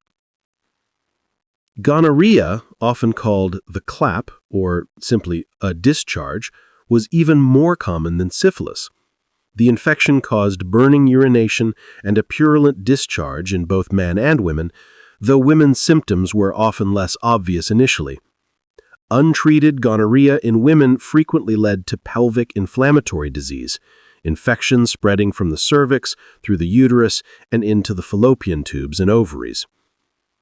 Gonorrhea, often called the clap or simply a discharge, was even more common than syphilis. The infection caused burning urination and a purulent discharge in both men and women, though women's symptoms were often less obvious initially. Untreated gonorrhea in women frequently led to pelvic inflammatory disease, infections spreading from the cervix through the uterus and into the fallopian tubes and ovaries.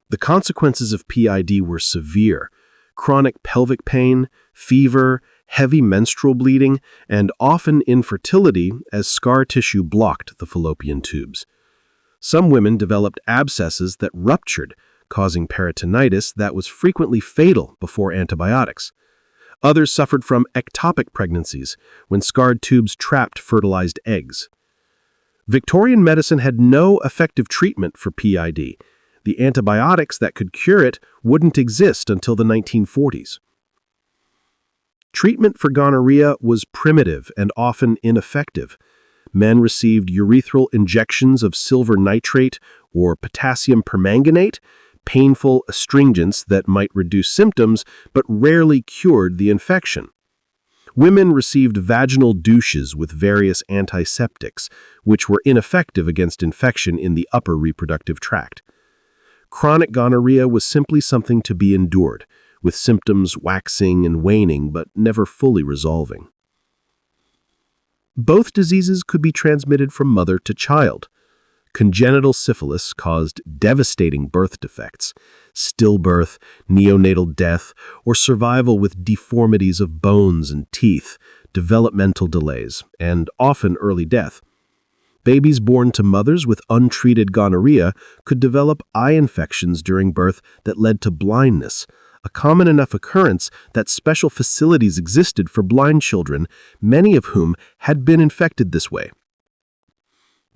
The consequences of PID were severe: chronic pelvic pain, fever, heavy menstrual bleeding, and often infertility as scar tissue blocked the fallopian tubes. Some women developed abscesses that ruptured, causing peritonitis that was frequently fatal before antibiotics. Others suffered from ectopic pregnancies, when scarred tubes trapped fertilized eggs. Victorian medicine had no effective treatment for PID. The antibiotics that could cure it wouldn't exist until the 1940s. Treatment for gonorrhea was primitive and often ineffective. Men received urethral injections of silver nitrate or potassium permanganate, painful astringents that might reduce symptoms but rarely cured the infection. Women received vaginal douches with various antiseptics, which were ineffective against infection in the upper reproductive tract. Chronic gonorrhea was simply something to be endured, with symptoms waxing and waning but never fully resolving. Both diseases could be transmitted from mother to child. Congenital syphilis caused devastating birth defects, stillbirth, neonatal death, or survival with deformities of bones and teeth, developmental delays, and often early death. Babies born to mothers with untreated gonorrhea could develop eye infections during birth that led to blindness, a common enough occurrence that special facilities existed for blind children, many of whom had been infected this way.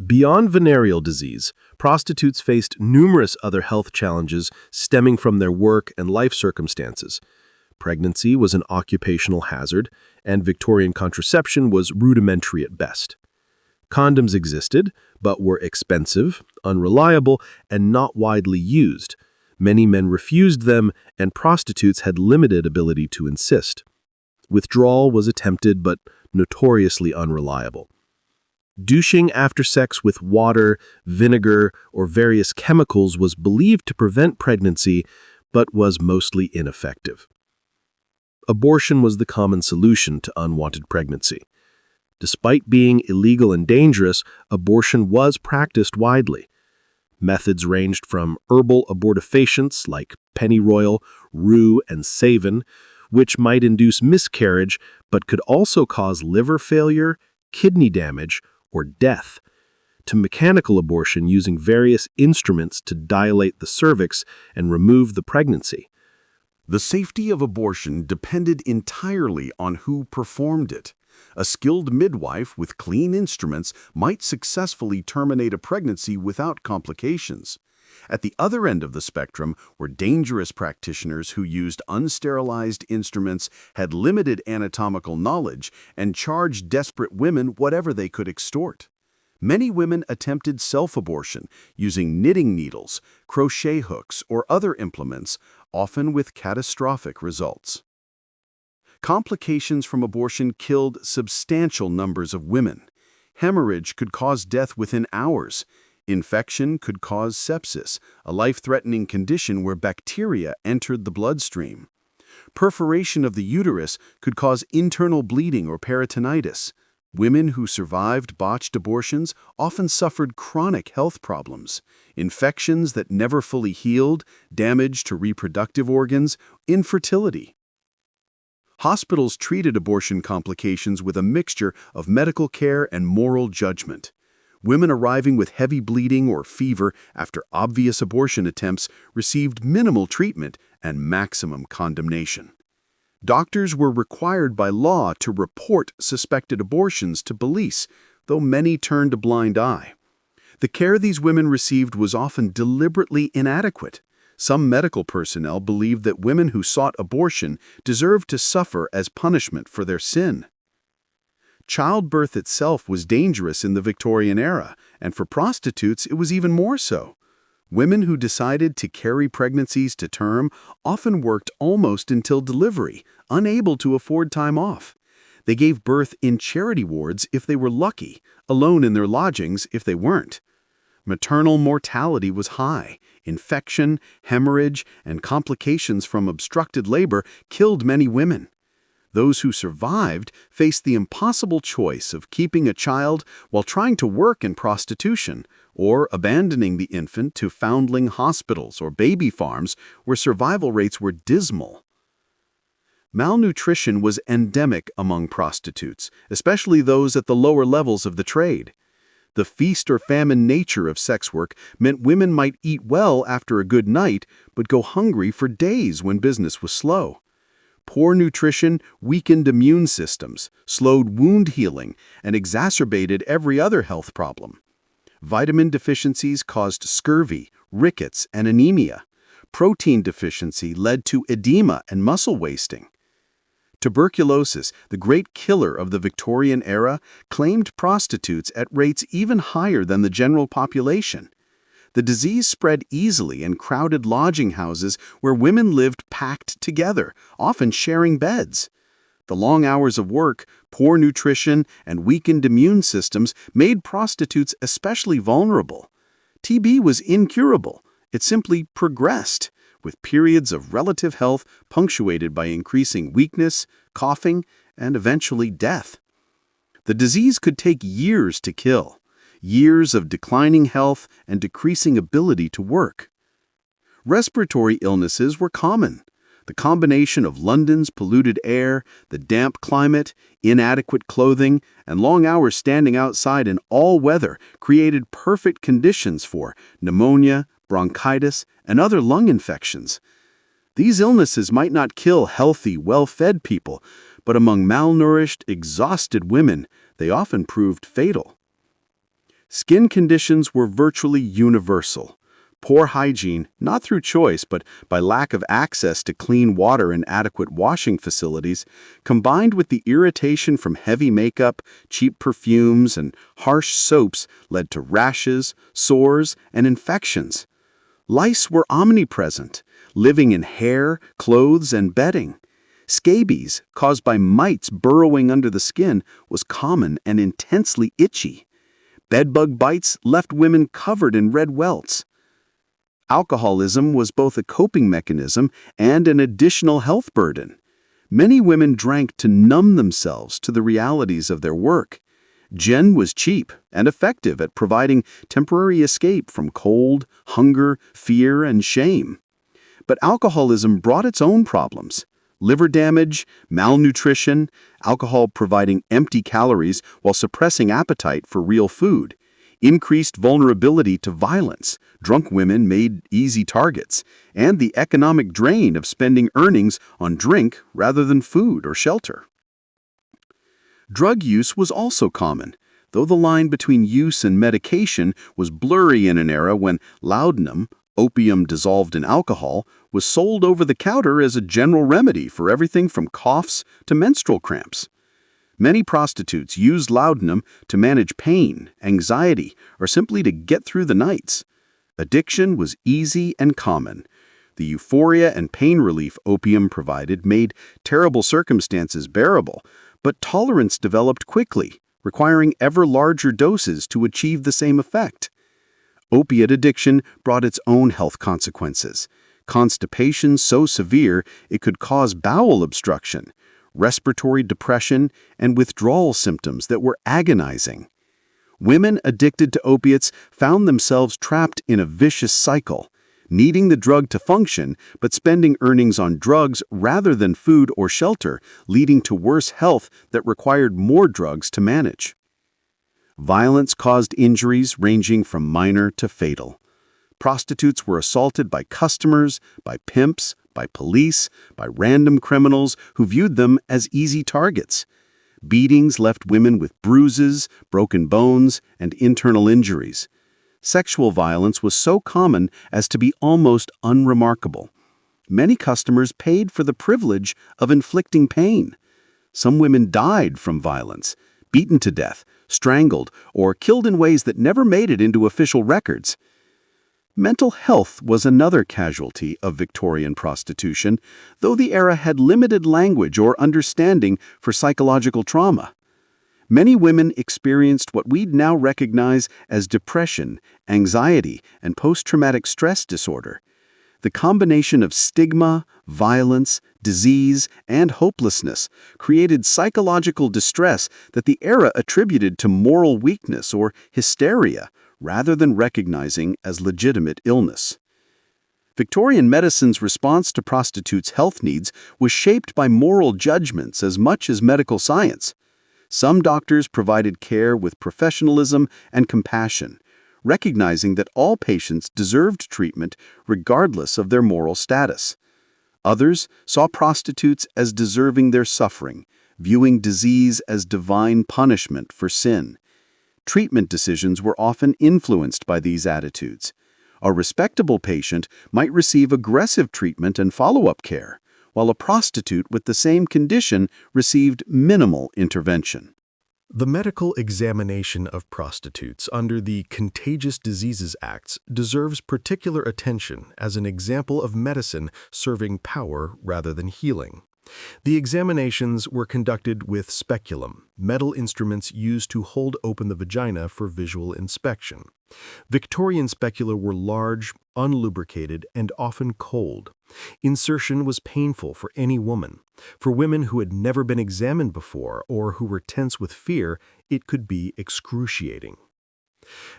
Beyond venereal disease, prostitutes faced numerous other health challenges stemming from their work and life circumstances. Pregnancy was an occupational hazard, and Victorian contraception was rudimentary at best. Condoms existed, but were expensive, unreliable, and not widely used. Many men refused them, and prostitutes had limited ability to insist. Withdrawal was attempted, but notoriously unreliable. Douching after sex with water, vinegar, or various chemicals was believed to prevent pregnancy, but was mostly ineffective. Abortion was the common solution to unwanted pregnancy. Despite being illegal and dangerous, abortion was practiced widely. Methods ranged from herbal abortifacients like pennyroyal, rue, and savin, which might induce miscarriage but could also cause liver failure, kidney damage, or death, to mechanical abortion using various instruments to dilate the cervix and remove the pregnancy. The safety of abortion depended entirely on who performed it. A skilled midwife with clean instruments might successfully terminate a pregnancy without complications. At the other end of the spectrum were dangerous practitioners who used unsterilized instruments, had limited anatomical knowledge, and charged desperate women whatever they could extort. Many women attempted self-abortion using knitting needles, crochet hooks, or other implements, often with catastrophic results. Complications from abortion killed substantial numbers of women. Hemorrhage could cause death within hours. Infection could cause sepsis, a life-threatening condition where bacteria entered the bloodstream. Perforation of the uterus could cause internal bleeding or peritonitis. Women who survived botched abortions often suffered chronic health problems, infections that never fully healed, damage to reproductive organs, infertility. Hospitals treated abortion complications with a mixture of medical care and moral judgment. Women arriving with heavy bleeding or fever after obvious abortion attempts received minimal treatment and maximum condemnation. Doctors were required by law to report suspected abortions to police, though many turned a blind eye. The care these women received was often deliberately inadequate. Some medical personnel believed that women who sought abortion deserved to suffer as punishment for their sin. Childbirth itself was dangerous in the Victorian era, and for prostitutes it was even more so. Women who decided to carry pregnancies to term often worked almost until delivery, unable to afford time off. They gave birth in charity wards if they were lucky, alone in their lodgings if they weren't. Maternal mortality was high, Infection, hemorrhage, and complications from obstructed labor killed many women. Those who survived faced the impossible choice of keeping a child while trying to work in prostitution, or abandoning the infant to foundling hospitals or baby farms where survival rates were dismal. Malnutrition was endemic among prostitutes, especially those at the lower levels of the trade. The feast or famine nature of sex work meant women might eat well after a good night, but go hungry for days when business was slow. Poor nutrition weakened immune systems, slowed wound healing, and exacerbated every other health problem. Vitamin deficiencies caused scurvy, rickets, and anemia. Protein deficiency led to edema and muscle wasting. Tuberculosis, the great killer of the Victorian era, claimed prostitutes at rates even higher than the general population. The disease spread easily in crowded lodging houses where women lived packed together, often sharing beds. The long hours of work, poor nutrition, and weakened immune systems made prostitutes especially vulnerable. TB was incurable. It simply progressed, with periods of relative health punctuated by increasing weakness, coughing, and eventually death. The disease could take years to kill, years of declining health and decreasing ability to work. Respiratory illnesses were common. The combination of London's polluted air, the damp climate, inadequate clothing, and long hours standing outside in all weather created perfect conditions for pneumonia, bronchitis, and other lung infections. These illnesses might not kill healthy, well-fed people, but among malnourished, exhausted women, they often proved fatal. Skin conditions were virtually universal. Poor hygiene, not through choice but by lack of access to clean water and adequate washing facilities, combined with the irritation from heavy makeup, cheap perfumes, and harsh soaps, led to rashes, sores, and infections. Lice were omnipresent, living in hair, clothes, and bedding. Scabies, caused by mites burrowing under the skin, was common and intensely itchy. Bedbug bites left women covered in red welts. Alcoholism was both a coping mechanism and an additional health burden. Many women drank to numb themselves to the realities of their work. Gin was cheap and effective at providing temporary escape from cold, hunger, fear, and shame. But alcoholism brought its own problems. Liver damage, malnutrition, alcohol providing empty calories while suppressing appetite for real food, increased vulnerability to violence, drunk women made easy targets, and the economic drain of spending earnings on drink rather than food or shelter. Drug use was also common, though the line between use and medication was blurry in an era when laudanum, opium dissolved in alcohol, was sold over the counter as a general remedy for everything from coughs to menstrual cramps. Many prostitutes used laudanum to manage pain, anxiety, or simply to get through the nights. Addiction was easy and common. The euphoria and pain relief opium provided made terrible circumstances bearable, but tolerance developed quickly, requiring ever larger doses to achieve the same effect. Opiate addiction brought its own health consequences. Constipation so severe it could cause bowel obstruction, respiratory depression, and withdrawal symptoms that were agonizing. Women addicted to opiates found themselves trapped in a vicious cycle, needing the drug to function, but spending earnings on drugs rather than food or shelter, leading to worse health that required more drugs to manage. Violence caused injuries ranging from minor to fatal. Prostitutes were assaulted by customers, by pimps, by police, by random criminals who viewed them as easy targets. Beatings left women with bruises, broken bones, and internal injuries. Sexual violence was so common as to be almost unremarkable. Many customers paid for the privilege of inflicting pain. Some women died from violence, beaten to death, strangled, or killed in ways that never made it into official records. Mental health was another casualty of Victorian prostitution, though the era had limited language or understanding for psychological trauma. Many women experienced what we'd now recognize as depression, anxiety, and post-traumatic stress disorder. The combination of stigma, violence, disease, and hopelessness created psychological distress that the era attributed to moral weakness or hysteria rather than recognizing as legitimate illness. Victorian medicine's response to prostitutes' health needs was shaped by moral judgments as much as medical science. Some doctors provided care with professionalism and compassion, recognizing that all patients deserved treatment regardless of their moral status. Others saw prostitutes as deserving their suffering, viewing disease as divine punishment for sin. Treatment decisions were often influenced by these attitudes. A respectable patient might receive aggressive treatment and follow-up care, while a prostitute with the same condition received minimal intervention. The medical examination of prostitutes under the Contagious Diseases Acts deserves particular attention as an example of medicine serving power rather than healing. The examinations were conducted with speculum, metal instruments used to hold open the vagina for visual inspection. Victorian specula were large, unlubricated, and often cold. Insertion was painful for any woman. For women who had never been examined before or who were tense with fear, it could be excruciating.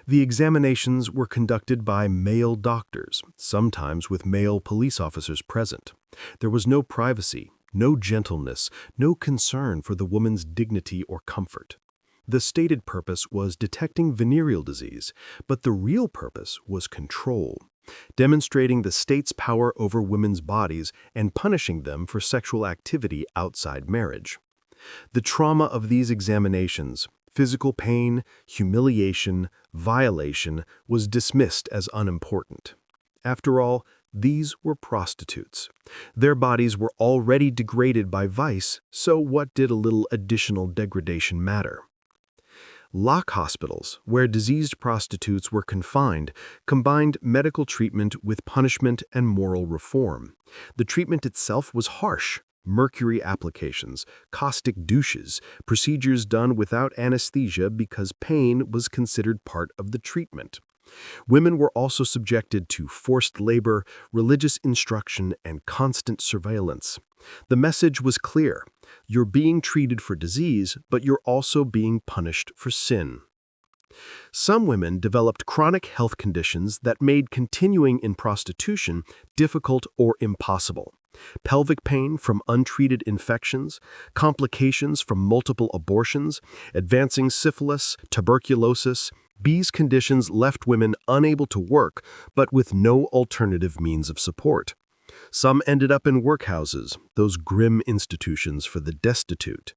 The examinations were conducted by male doctors, sometimes with male police officers present. There was no privacy, no gentleness, no concern for the woman's dignity or comfort. The stated purpose was detecting venereal disease, but the real purpose was control, demonstrating the state's power over women's bodies and punishing them for sexual activity outside marriage. The trauma of these examinations, physical pain, humiliation, violation, was dismissed as unimportant. After all, these were prostitutes. Their bodies were already degraded by vice, so what did a little additional degradation matter? Lock hospitals, where diseased prostitutes were confined, combined medical treatment with punishment and moral reform. The treatment itself was harsh. Mercury applications, caustic douches, procedures done without anesthesia because pain was considered part of the treatment. Women were also subjected to forced labor, religious instruction, and constant surveillance. The message was clear. You're being treated for disease, but you're also being punished for sin. Some women developed chronic health conditions that made continuing in prostitution difficult or impossible. Pelvic pain from untreated infections, complications from multiple abortions, advancing syphilis, tuberculosis. These conditions left women unable to work, but with no alternative means of support. Some ended up in workhouses, those grim institutions for the destitute.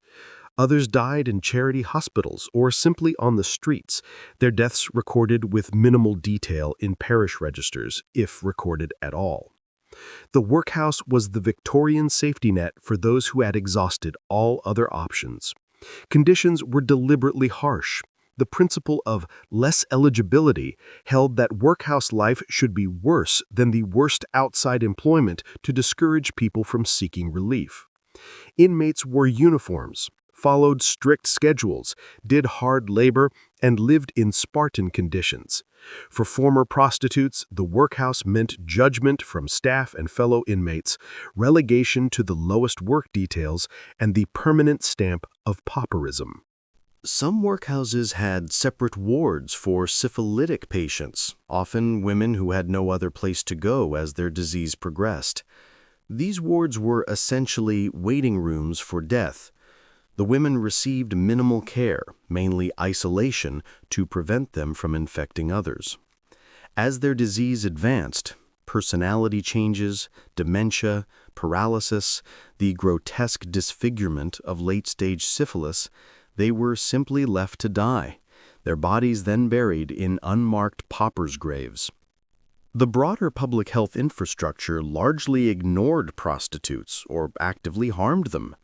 Others died in charity hospitals or simply on the streets, their deaths recorded with minimal detail in parish registers, if recorded at all. The workhouse was the Victorian safety net for those who had exhausted all other options. Conditions were deliberately harsh. The principle of less eligibility held that workhouse life should be worse than the worst outside employment to discourage people from seeking relief. Inmates wore uniforms, followed strict schedules, did hard labor, and lived in Spartan conditions. For former prostitutes, the workhouse meant judgment from staff and fellow inmates, relegation to the lowest work details, and the permanent stamp of pauperism. Some workhouses had separate wards for syphilitic patients, often women who had no other place to go as their disease progressed. These wards were essentially waiting rooms for death. The women received minimal care, mainly isolation, to prevent them from infecting others. As their disease advanced, personality changes, dementia, paralysis, the grotesque disfigurement of late-stage syphilis, they were simply left to die, their bodies then buried in unmarked paupers' graves. The broader public health infrastructure largely ignored prostitutes or actively harmed them.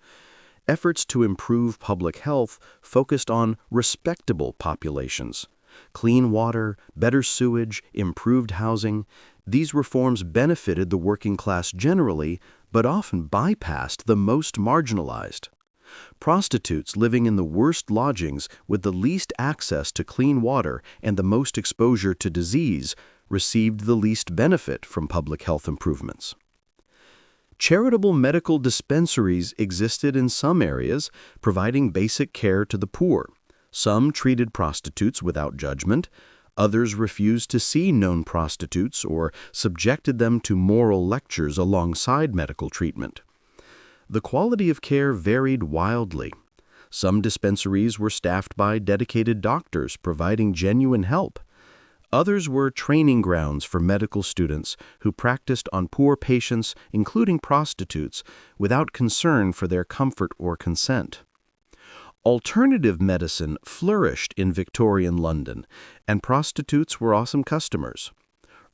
Efforts to improve public health focused on respectable populations. Clean water, better sewage, improved housing. These reforms benefited the working class generally, but often bypassed the most marginalized. Prostitutes living in the worst lodgings with the least access to clean water and the most exposure to disease received the least benefit from public health improvements. Charitable medical dispensaries existed in some areas, providing basic care to the poor. Some treated prostitutes without judgment. Others refused to see known prostitutes or subjected them to moral lectures alongside medical treatment. The quality of care varied wildly. Some dispensaries were staffed by dedicated doctors providing genuine help. Others were training grounds for medical students who practiced on poor patients, including prostitutes, without concern for their comfort or consent. Alternative medicine flourished in Victorian London, and prostitutes were awesome customers.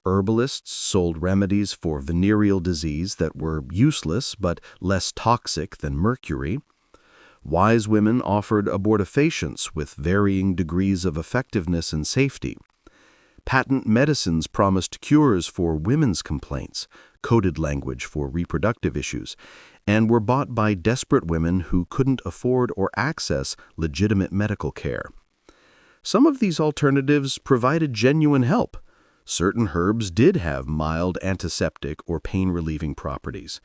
Herbalists sold remedies for venereal disease that were useless but less toxic than mercury. Wise women offered abortifacients with varying degrees of effectiveness and safety. Patent medicines promised cures for women's complaints, coded language for reproductive issues, and were bought by desperate women who couldn't afford or access legitimate medical care. Some of these alternatives provided genuine help. Certain herbs did have mild antiseptic or pain-relieving properties.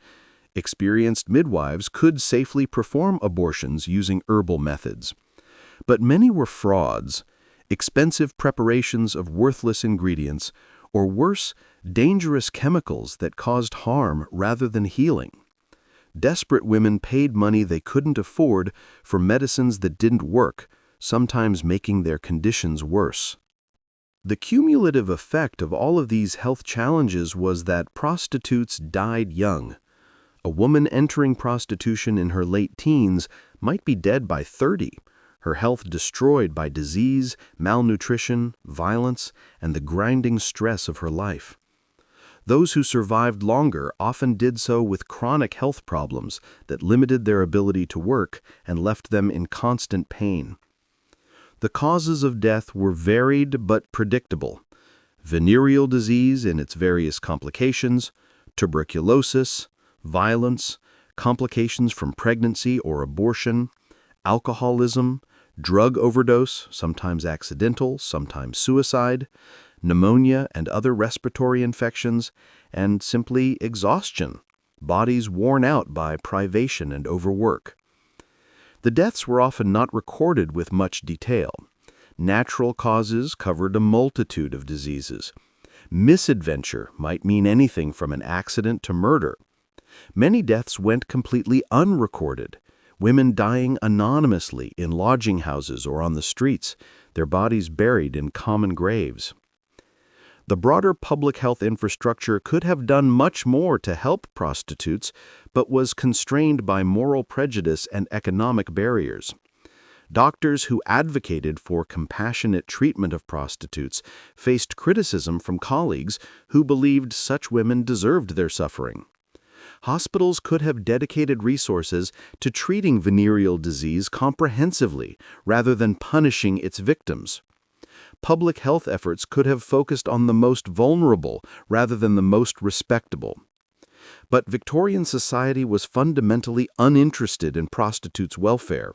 Experienced midwives could safely perform abortions using herbal methods. But many were frauds, expensive preparations of worthless ingredients, or worse, dangerous chemicals that caused harm rather than healing. Desperate women paid money they couldn't afford for medicines that didn't work, sometimes making their conditions worse. The cumulative effect of all of these health challenges was that prostitutes died young. A woman entering prostitution in her late teens might be dead by 30, her health destroyed by disease, malnutrition, violence, and the grinding stress of her life. Those who survived longer often did so with chronic health problems that limited their ability to work and left them in constant pain. The causes of death were varied but predictable: venereal disease in its various complications, tuberculosis, violence, complications from pregnancy or abortion, alcoholism, drug overdose, sometimes accidental, sometimes suicide, pneumonia and other respiratory infections, and simply exhaustion, bodies worn out by privation and overwork. The deaths were often not recorded with much detail. Natural causes covered a multitude of diseases. Misadventure might mean anything from an accident to murder. Many deaths went completely unrecorded. Women dying anonymously in lodging houses or on the streets, their bodies buried in common graves. The broader public health infrastructure could have done much more to help prostitutes, but was constrained by moral prejudice and economic barriers. Doctors who advocated for compassionate treatment of prostitutes faced criticism from colleagues who believed such women deserved their suffering. Hospitals could have dedicated resources to treating venereal disease comprehensively rather than punishing its victims. Public health efforts could have focused on the most vulnerable rather than the most respectable. But Victorian society was fundamentally uninterested in prostitutes' welfare.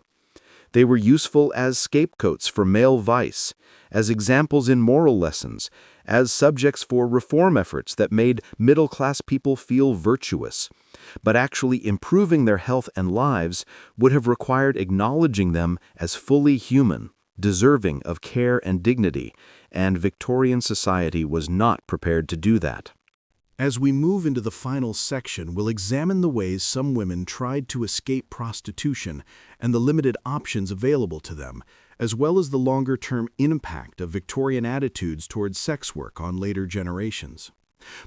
They were useful as scapegoats for male vice, as examples in moral lessons, as subjects for reform efforts that made middle-class people feel virtuous. But actually improving their health and lives would have required acknowledging them as fully human, deserving of care and dignity, and Victorian society was not prepared to do that. As we move into the final section, we'll examine the ways some women tried to escape prostitution and the limited options available to them, as well as the longer-term impact of Victorian attitudes towards sex work on later generations.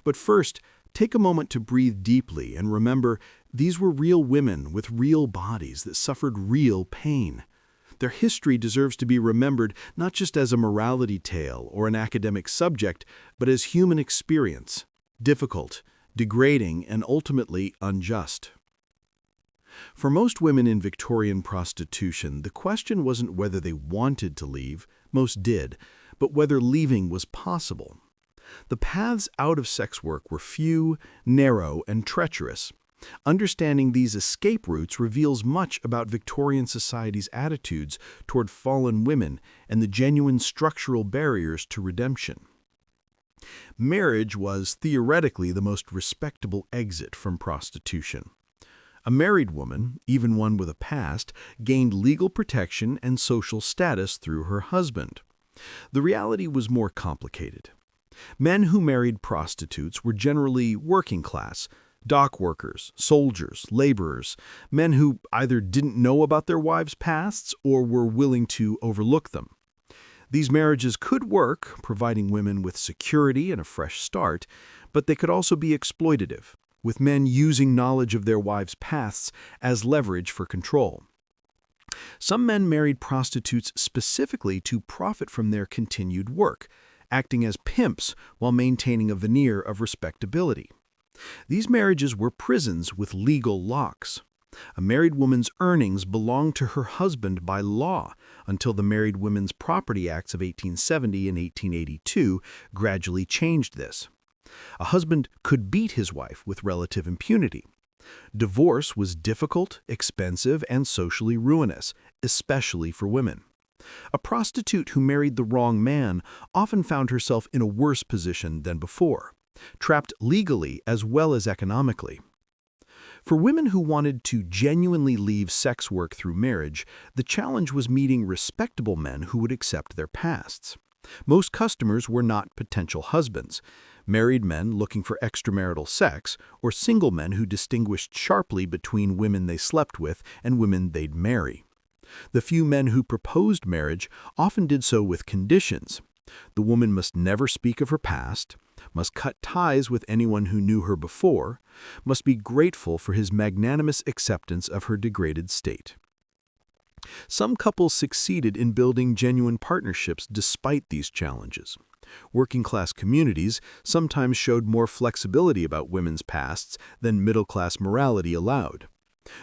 But first, take a moment to breathe deeply and remember these were real women with real bodies that suffered real pain. Their history deserves to be remembered not just as a morality tale or an academic subject, but as human experience. Difficult, degrading, and ultimately unjust. For most women in Victorian prostitution, the question wasn't whether they wanted to leave, most did, but whether leaving was possible. The paths out of sex work were few, narrow, and treacherous. Understanding these escape routes reveals much about Victorian society's attitudes toward fallen women and the genuine structural barriers to redemption. Marriage was theoretically the most respectable exit from prostitution. A married woman, even one with a past, gained legal protection and social status through her husband. The reality was more complicated. Men who married prostitutes were generally working class, dock workers, soldiers, laborers, men who either didn't know about their wives' pasts or were willing to overlook them. These marriages could work, providing women with security and a fresh start, but they could also be exploitative, with men using knowledge of their wives' pasts as leverage for control. Some men married prostitutes specifically to profit from their continued work, acting as pimps while maintaining a veneer of respectability. These marriages were prisons with legal locks. A married woman's earnings belonged to her husband by law until the Married Women's Property Acts of 1870 and 1882 gradually changed this. A husband could beat his wife with relative impunity. Divorce was difficult, expensive, and socially ruinous, especially for women. A prostitute who married the wrong man often found herself in a worse position than before, trapped legally as well as economically. For women who wanted to genuinely leave sex work through marriage, the challenge was meeting respectable men who would accept their pasts. Most customers were not potential husbands, married men looking for extramarital sex, or single men who distinguished sharply between women they slept with and women they'd marry. The few men who proposed marriage often did so with conditions. The woman must never speak of her past, must cut ties with anyone who knew her before, must be grateful for his magnanimous acceptance of her degraded state. Some couples succeeded in building genuine partnerships despite these challenges. Working-class communities sometimes showed more flexibility about women's pasts than middle-class morality allowed.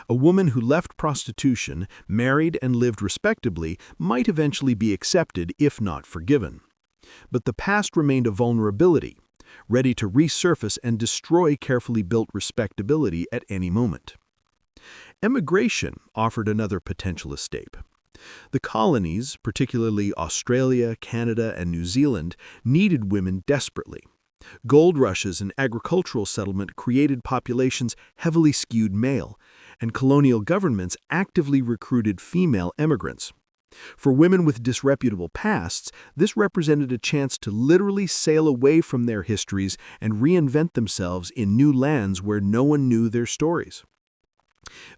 A woman who left prostitution, married, and lived respectably might eventually be accepted, if not forgiven. But the past remained a vulnerability, ready to resurface and destroy carefully built respectability at any moment. Emigration offered another potential escape. The colonies, particularly Australia, Canada, and New Zealand, needed women desperately. Gold rushes and agricultural settlement created populations heavily skewed male, and colonial governments actively recruited female emigrants. For women with disreputable pasts, this represented a chance to literally sail away from their histories and reinvent themselves in new lands where no one knew their stories.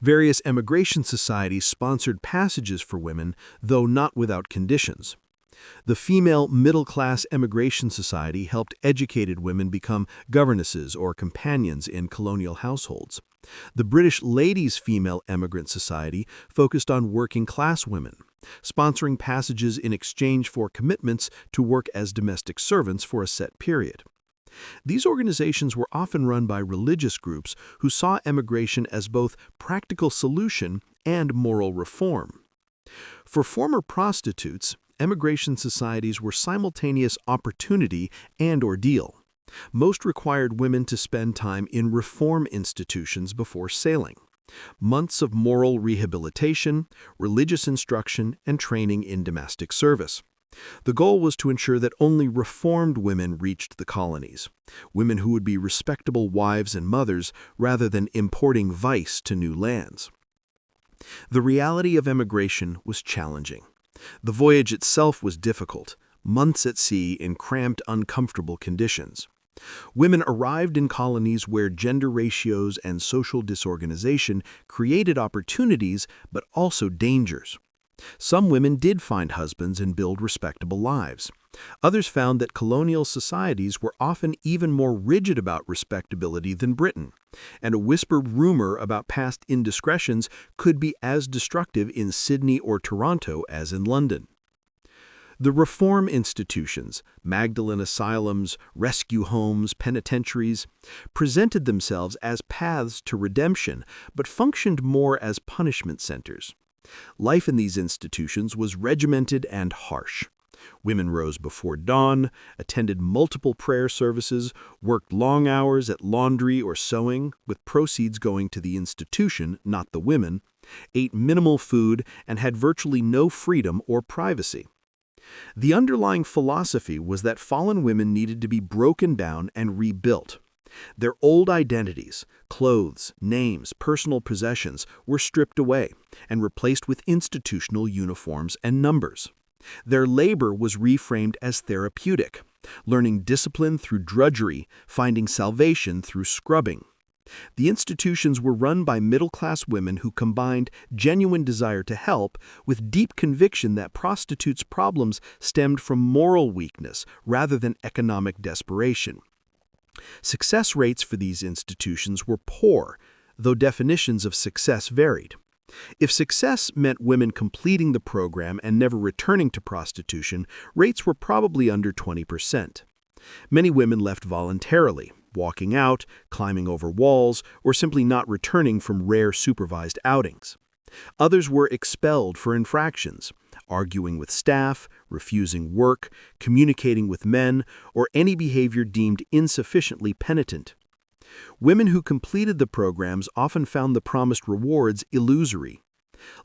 Various emigration societies sponsored passages for women, though not without conditions. The Female Middle-Class Emigration Society helped educated women become governesses or companions in colonial households. The British Ladies' Female Emigrant Society focused on working-class women, sponsoring passages in exchange for commitments to work as domestic servants for a set period. These organizations were often run by religious groups who saw emigration as both practical solution and moral reform. For former prostitutes, emigration societies were simultaneous opportunity and ordeal. Most required women to spend time in reform institutions before sailing. Months of moral rehabilitation, religious instruction, and training in domestic service. The goal was to ensure that only reformed women reached the colonies, women who would be respectable wives and mothers rather than importing vice to new lands. The reality of emigration was challenging. The voyage itself was difficult, months at sea in cramped, uncomfortable conditions. Women arrived in colonies where gender ratios and social disorganization created opportunities but also dangers. Some women did find husbands and build respectable lives. Others found that colonial societies were often even more rigid about respectability than Britain, and a whispered rumor about past indiscretions could be as destructive in Sydney or Toronto as in London. The reform institutions, Magdalen asylums, rescue homes, penitentiaries, presented themselves as paths to redemption but functioned more as punishment centers. Life in these institutions was regimented and harsh. Women rose before dawn, attended multiple prayer services, worked long hours at laundry or sewing, with proceeds going to the institution, not the women, ate minimal food, and had virtually no freedom or privacy. The underlying philosophy was that fallen women needed to be broken down and rebuilt. Their old identities, clothes, names, personal possessions were stripped away and replaced with institutional uniforms and numbers. Their labor was reframed as therapeutic, learning discipline through drudgery, finding salvation through scrubbing. The institutions were run by middle-class women who combined genuine desire to help with deep conviction that prostitutes' problems stemmed from moral weakness rather than economic desperation. Success rates for these institutions were poor, though definitions of success varied. If success meant women completing the program and never returning to prostitution, rates were probably under 20%. Many women left voluntarily, walking out, climbing over walls, or simply not returning from rare supervised outings. Others were expelled for infractions, arguing with staff, refusing work, communicating with men, or any behavior deemed insufficiently penitent. Women who completed the programs often found the promised rewards illusory.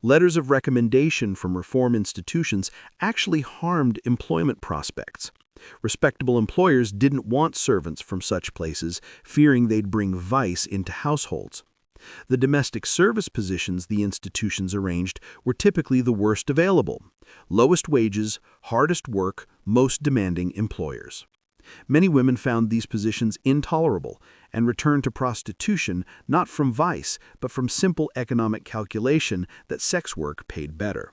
Letters of recommendation from reform institutions actually harmed employment prospects. Respectable employers didn't want servants from such places, fearing they'd bring vice into households. The domestic service positions the institutions arranged were typically the worst available: lowest wages, hardest work, most demanding employers. Many women found these positions intolerable and returned to prostitution not from vice, but from simple economic calculation that sex work paid better.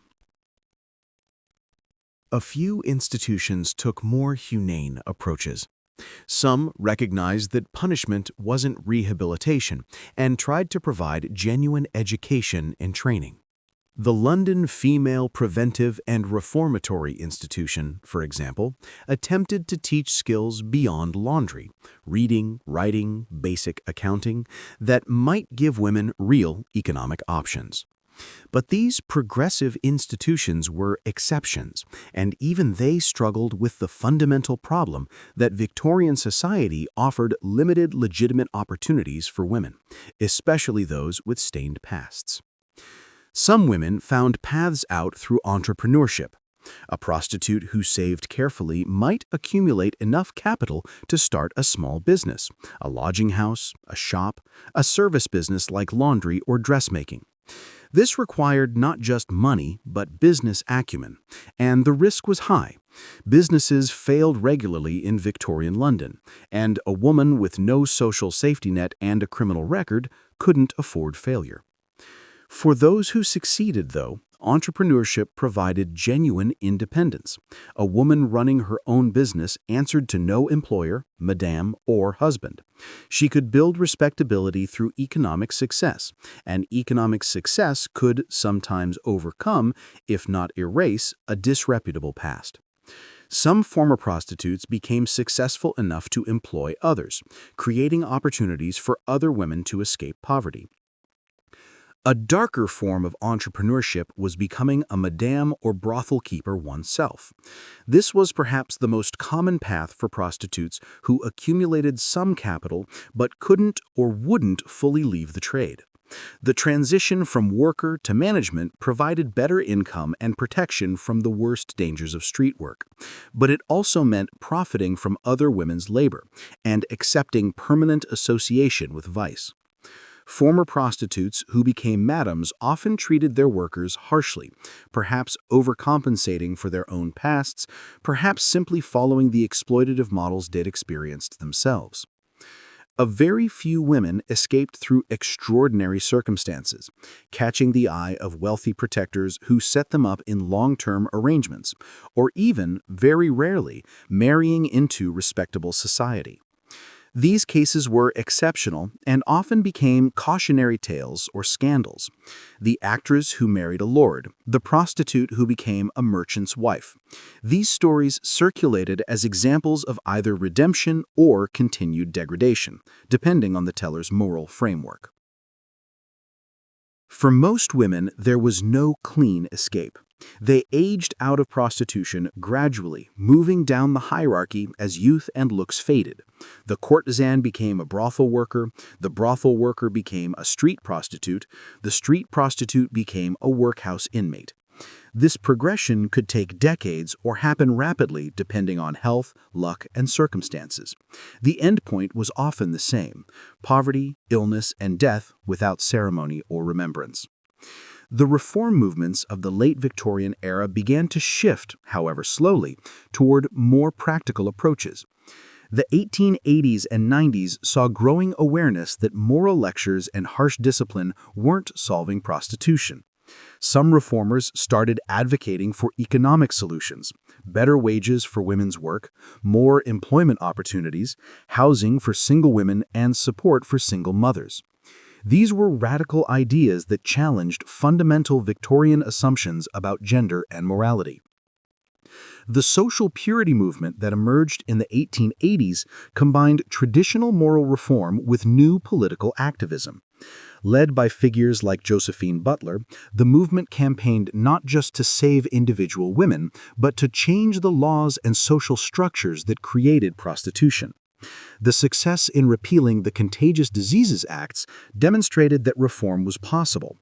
A few institutions took more humane approaches. Some recognized that punishment wasn't rehabilitation and tried to provide genuine education and training. The London Female Preventive and Reformatory Institution, for example, attempted to teach skills beyond laundry, reading, writing, basic accounting, that might give women real economic options. But these progressive institutions were exceptions, and even they struggled with the fundamental problem that Victorian society offered limited legitimate opportunities for women, especially those with stained pasts. Some women found paths out through entrepreneurship. A prostitute who saved carefully might accumulate enough capital to start a small business, a lodging house, a shop, a service business like laundry or dressmaking. This required not just money, but business acumen, and the risk was high. Businesses failed regularly in Victorian London, and a woman with no social safety net and a criminal record couldn't afford failure. For those who succeeded, though, entrepreneurship provided genuine independence. A woman running her own business answered to no employer, madame, or husband. She could build respectability through economic success, and economic success could sometimes overcome, if not erase, a disreputable past. Some former prostitutes became successful enough to employ others, creating opportunities for other women to escape poverty. A darker form of entrepreneurship was becoming a madame or brothel keeper oneself. This was perhaps the most common path for prostitutes who accumulated some capital but couldn't or wouldn't fully leave the trade. The transition from worker to management provided better income and protection from the worst dangers of street work, but it also meant profiting from other women's labor and accepting permanent association with vice. Former prostitutes who became madams often treated their workers harshly, perhaps overcompensating for their own pasts, perhaps simply following the exploitative models they'd experienced themselves. A very few women escaped through extraordinary circumstances, catching the eye of wealthy protectors who set them up in long-term arrangements, or even, very rarely, marrying into respectable society. These cases were exceptional and often became cautionary tales or scandals. The actress who married a lord, the prostitute who became a merchant's wife. These stories circulated as examples of either redemption or continued degradation, depending on the teller's moral framework. For most women, there was no clean escape. They aged out of prostitution gradually, moving down the hierarchy as youth and looks faded. The courtesan became a brothel worker, the brothel worker became a street prostitute, the street prostitute became a workhouse inmate. This progression could take decades or happen rapidly depending on health, luck, and circumstances. The endpoint was often the same: poverty, illness, and death without ceremony or remembrance. The reform movements of the late Victorian era began to shift, however slowly, toward more practical approaches. The 1880s and 90s saw growing awareness that moral lectures and harsh discipline weren't solving prostitution. Some reformers started advocating for economic solutions: better wages for women's work, more employment opportunities, housing for single women, and support for single mothers. These were radical ideas that challenged fundamental Victorian assumptions about gender and morality. The social purity movement that emerged in the 1880s combined traditional moral reform with new political activism. Led by figures like Josephine Butler, the movement campaigned not just to save individual women, but to change the laws and social structures that created prostitution. The success in repealing the Contagious Diseases Acts demonstrated that reform was possible.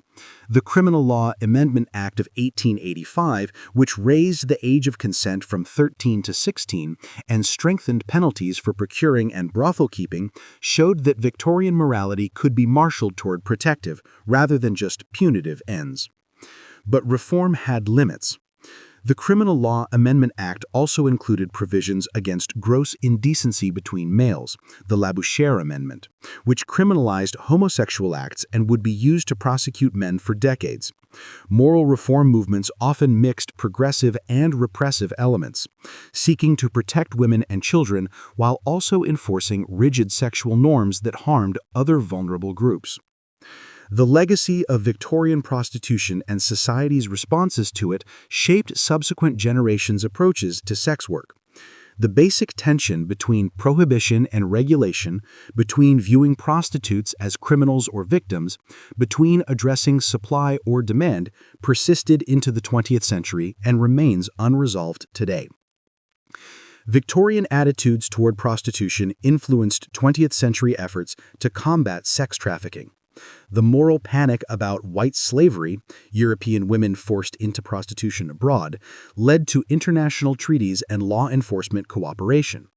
The Criminal Law Amendment Act of 1885, which raised the age of consent from 13 to 16 and strengthened penalties for procuring and brothel keeping, showed that Victorian morality could be marshaled toward protective rather than just punitive ends. But reform had limits. The Criminal Law Amendment Act also included provisions against gross indecency between males, the Labouchere Amendment, which criminalized homosexual acts and would be used to prosecute men for decades. Moral reform movements often mixed progressive and repressive elements, seeking to protect women and children while also enforcing rigid sexual norms that harmed other vulnerable groups. The legacy of Victorian prostitution and society's responses to it shaped subsequent generations' approaches to sex work. The basic tension between prohibition and regulation, between viewing prostitutes as criminals or victims, between addressing supply or demand, persisted into the 20th century and remains unresolved today. Victorian attitudes toward prostitution influenced 20th century efforts to combat sex trafficking. The moral panic about white slavery, European women forced into prostitution abroad, led to international treaties and law enforcement cooperation.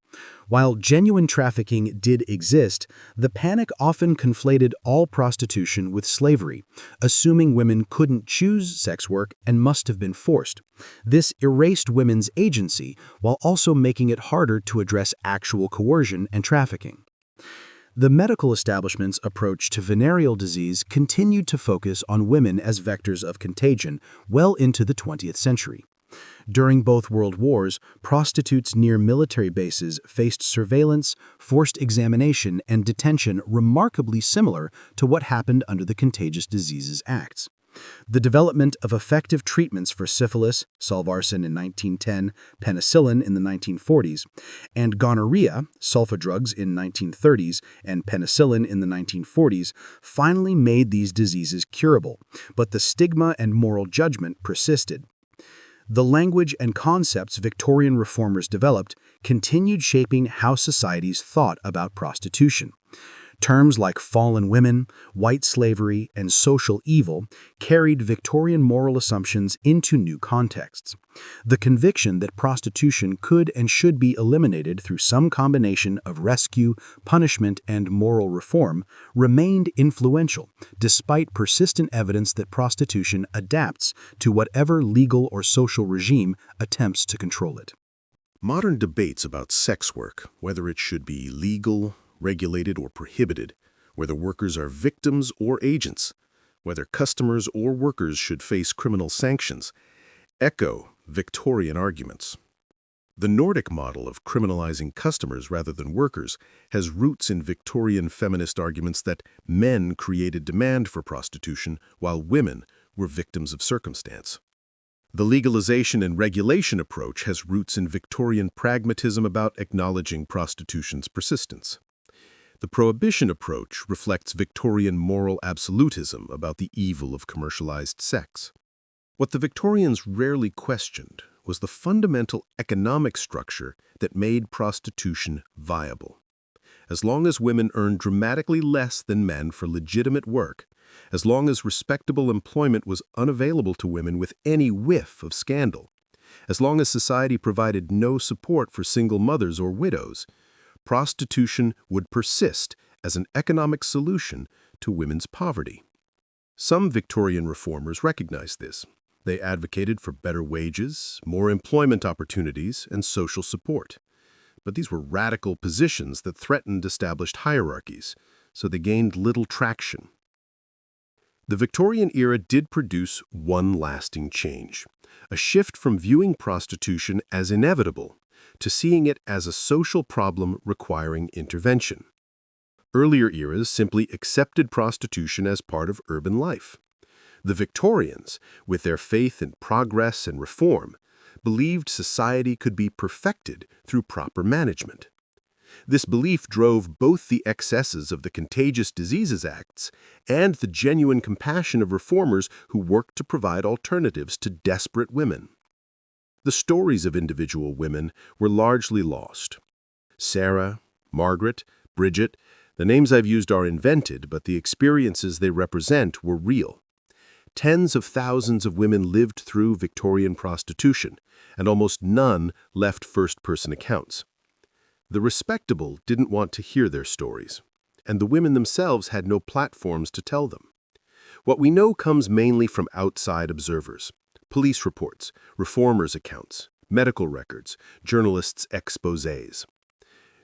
While genuine trafficking did exist, the panic often conflated all prostitution with slavery, assuming women couldn't choose sex work and must have been forced. This erased women's agency while also making it harder to address actual coercion and trafficking. The medical establishment's approach to venereal disease continued to focus on women as vectors of contagion well into the 20th century. During both World Wars, prostitutes near military bases faced surveillance, forced examination, and detention remarkably similar to what happened under the Contagious Diseases Acts. The development of effective treatments for syphilis, salvarsan in 1910, penicillin in the 1940s, and gonorrhea, sulfa drugs in 1930s, and penicillin in the 1940s, finally made these diseases curable, but the stigma and moral judgment persisted. The language and concepts Victorian reformers developed continued shaping how societies thought about prostitution. Terms like fallen women, white slavery, and social evil carried Victorian moral assumptions into new contexts. The conviction that prostitution could and should be eliminated through some combination of rescue, punishment, and moral reform remained influential, despite persistent evidence that prostitution adapts to whatever legal or social regime attempts to control it. Modern debates about sex work, whether it should be legal, regulated, or prohibited, whether workers are victims or agents, whether customers or workers should face criminal sanctions, echo Victorian arguments. The Nordic model of criminalizing customers rather than workers has roots in Victorian feminist arguments that men created demand for prostitution while women were victims of circumstance. The legalization and regulation approach has roots in Victorian pragmatism about acknowledging prostitution's persistence. The prohibition approach reflects Victorian moral absolutism about the evil of commercialized sex. What the Victorians rarely questioned was the fundamental economic structure that made prostitution viable. As long as women earned dramatically less than men for legitimate work, as long as respectable employment was unavailable to women with any whiff of scandal, as long as society provided no support for single mothers or widows, prostitution would persist as an economic solution to women's poverty. Some Victorian reformers recognized this. They advocated for better wages, more employment opportunities, and social support. But these were radical positions that threatened established hierarchies, so they gained little traction. The Victorian era did produce one lasting change, a shift from viewing prostitution as inevitable to seeing it as a social problem requiring intervention. Earlier eras simply accepted prostitution as part of urban life. The Victorians, with their faith in progress and reform, believed society could be perfected through proper management. This belief drove both the excesses of the Contagious Diseases Acts and the genuine compassion of reformers who worked to provide alternatives to desperate women. The stories of individual women were largely lost. Sarah, Margaret, Bridget, the names I've used are invented, but the experiences they represent were real. Tens of thousands of women lived through Victorian prostitution, and almost none left first-person accounts. The respectable didn't want to hear their stories, and the women themselves had no platforms to tell them. What we know comes mainly from outside observers: police reports, reformers' accounts, medical records, journalists' exposés.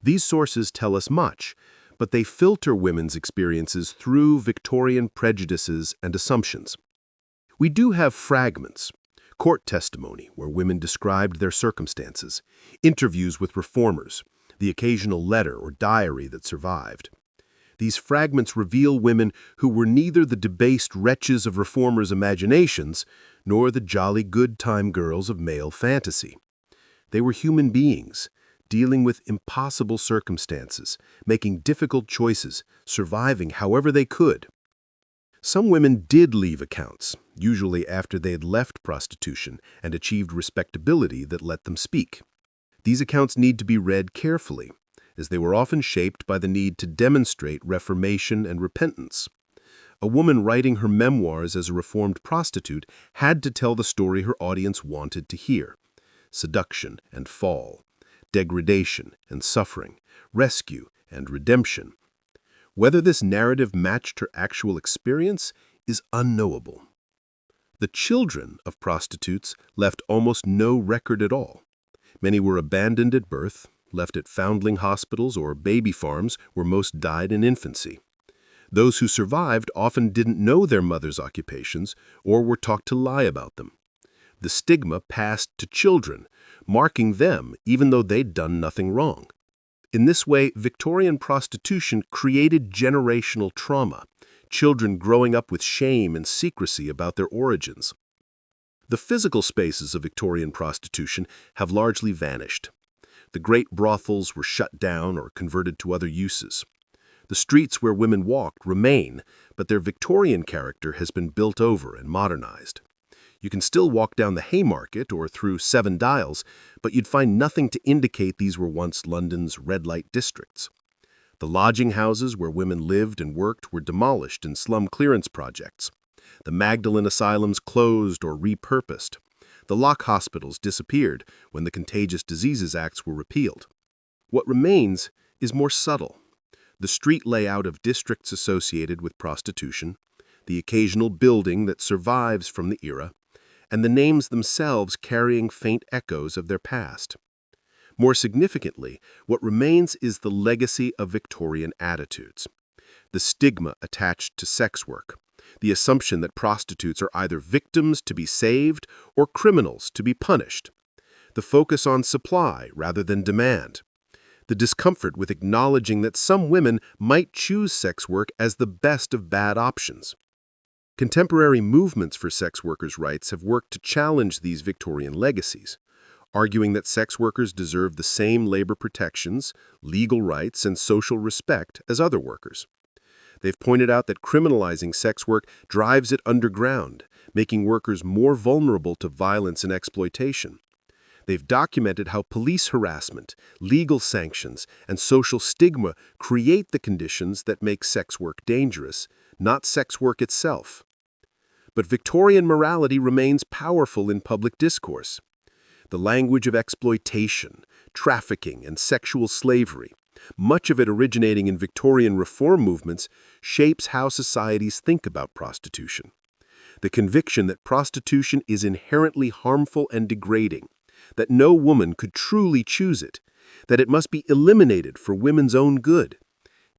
These sources tell us much, but they filter women's experiences through Victorian prejudices and assumptions. We do have fragments: court testimony where women described their circumstances, interviews with reformers, the occasional letter or diary that survived. These fragments reveal women who were neither the debased wretches of reformers' imaginations nor the jolly good-time girls of male fantasy. They were human beings, dealing with impossible circumstances, making difficult choices, surviving however they could. Some women did leave accounts, usually after they had left prostitution and achieved respectability that let them speak. These accounts need to be read carefully, as they were often shaped by the need to demonstrate reformation and repentance. A woman writing her memoirs as a reformed prostitute had to tell the story her audience wanted to hear: seduction and fall, degradation and suffering, rescue and redemption. Whether this narrative matched her actual experience is unknowable. The children of prostitutes left almost no record at all. Many were abandoned at birth, left at foundling hospitals or baby farms where most died in infancy. Those who survived often didn't know their mother's occupations or were taught to lie about them. The stigma passed to children, marking them even though they'd done nothing wrong. In this way, Victorian prostitution created generational trauma, children growing up with shame and secrecy about their origins. The physical spaces of Victorian prostitution have largely vanished. The great brothels were shut down or converted to other uses. The streets where women walked remain, but their Victorian character has been built over and modernized. You can still walk down the Haymarket or through Seven Dials, but you'd find nothing to indicate these were once London's red-light districts. The lodging houses where women lived and worked were demolished in slum clearance projects. The Magdalen asylums closed or repurposed. The lock hospitals disappeared when the Contagious Diseases Acts were repealed. What remains is more subtle: the street layout of districts associated with prostitution, the occasional building that survives from the era, and the names themselves carrying faint echoes of their past. More significantly, what remains is the legacy of Victorian attitudes. The stigma attached to sex work, the assumption that prostitutes are either victims to be saved or criminals to be punished, the focus on supply rather than demand, the discomfort with acknowledging that some women might choose sex work as the best of bad options. Contemporary movements for sex workers' rights have worked to challenge these Victorian legacies, arguing that sex workers deserve the same labor protections, legal rights, and social respect as other workers. They've pointed out that criminalizing sex work drives it underground, making workers more vulnerable to violence and exploitation. They've documented how police harassment, legal sanctions, and social stigma create the conditions that make sex work dangerous, not sex work itself. But Victorian morality remains powerful in public discourse. The language of exploitation, trafficking, and sexual slavery, much of it originating in Victorian reform movements, shapes how societies think about prostitution. The conviction that prostitution is inherently harmful and degrading, that no woman could truly choose it, that it must be eliminated for women's own good.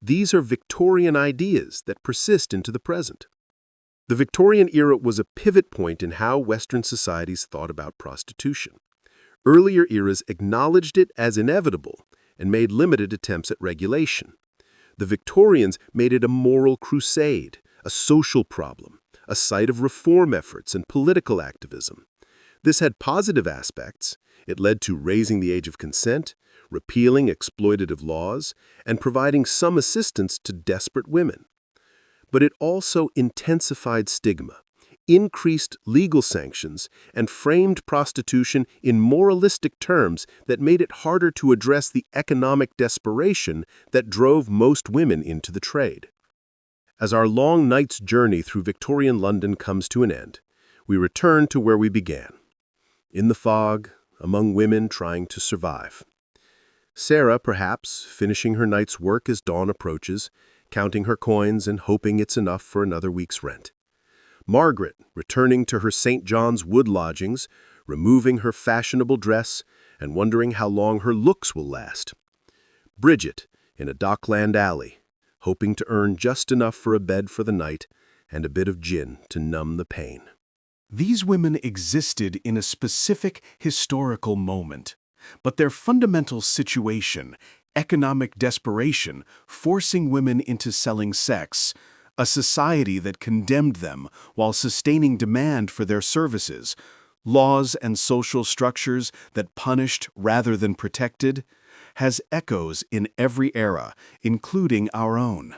These are Victorian ideas that persist into the present. The Victorian era was a pivot point in how Western societies thought about prostitution. Earlier eras acknowledged it as inevitable and made limited attempts at regulation. The Victorians made it a moral crusade, a social problem, a site of reform efforts and political activism. This had positive aspects. It led to raising the age of consent, repealing exploitative laws, and providing some assistance to desperate women. But it also intensified stigma, increased legal sanctions, and framed prostitution in moralistic terms that made it harder to address the economic desperation that drove most women into the trade. As our long night's journey through Victorian London comes to an end, we return to where we began. In the fog, among women trying to survive. Sarah, perhaps, finishing her night's work as dawn approaches, counting her coins and hoping it's enough for another week's rent. Margaret, returning to her St. John's Wood lodgings, removing her fashionable dress and wondering how long her looks will last. Bridget, in a Dockland alley, hoping to earn just enough for a bed for the night and a bit of gin to numb the pain. These women existed in a specific historical moment, but their fundamental situation, economic desperation, forcing women into selling sex, a society that condemned them while sustaining demand for their services, laws and social structures that punished rather than protected, has echoes in every era, including our own.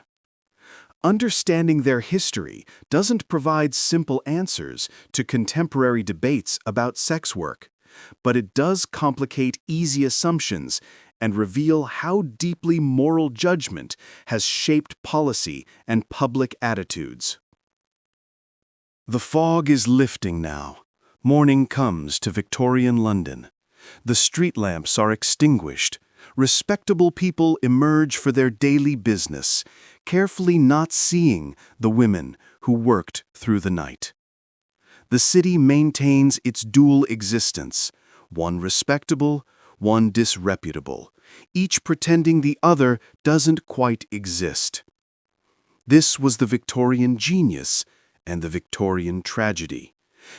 Understanding their history doesn't provide simple answers to contemporary debates about sex work, but it does complicate easy assumptions and reveal how deeply moral judgment has shaped policy and public attitudes. The fog is lifting now. Morning comes to Victorian London. The street lamps are extinguished. Respectable people emerge for their daily business, carefully not seeing the women who worked through the night. The city maintains its dual existence, one respectable, one disreputable, each pretending the other doesn't quite exist. This was the Victorian genius and the Victorian tragedy,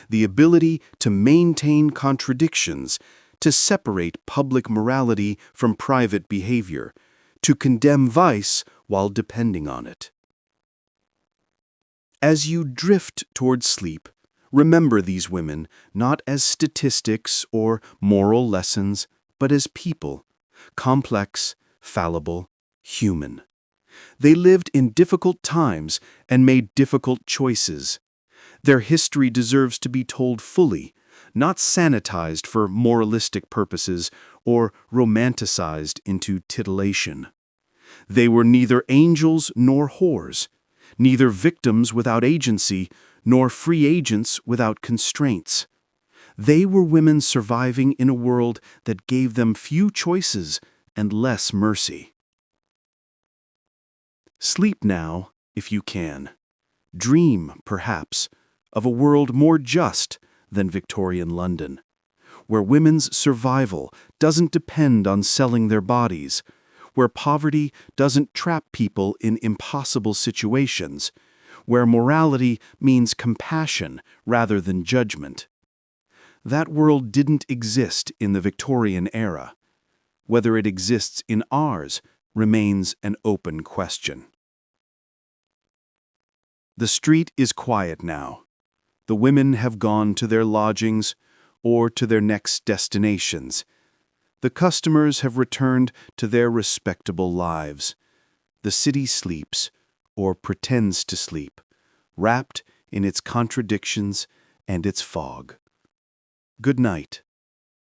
the ability to maintain contradictions, to separate public morality from private behavior, to condemn vice while depending on it. As you drift toward sleep, remember these women not as statistics or moral lessons, but as people, complex, fallible, human. They lived in difficult times and made difficult choices. Their history deserves to be told fully, not sanitized for moralistic purposes or romanticized into titillation. They were neither angels nor whores, neither victims without agency nor free agents without constraints. They were women surviving in a world that gave them few choices and less mercy. Sleep now, if you can. Dream, perhaps, of a world more just than Victorian London, where women's survival doesn't depend on selling their bodies, where poverty doesn't trap people in impossible situations, where morality means compassion rather than judgment. That world didn't exist in the Victorian era. Whether it exists in ours remains an open question. The street is quiet now. The women have gone to their lodgings or to their next destinations. The customers have returned to their respectable lives. The city sleeps, or pretends to sleep, wrapped in its contradictions and its fog. Good night.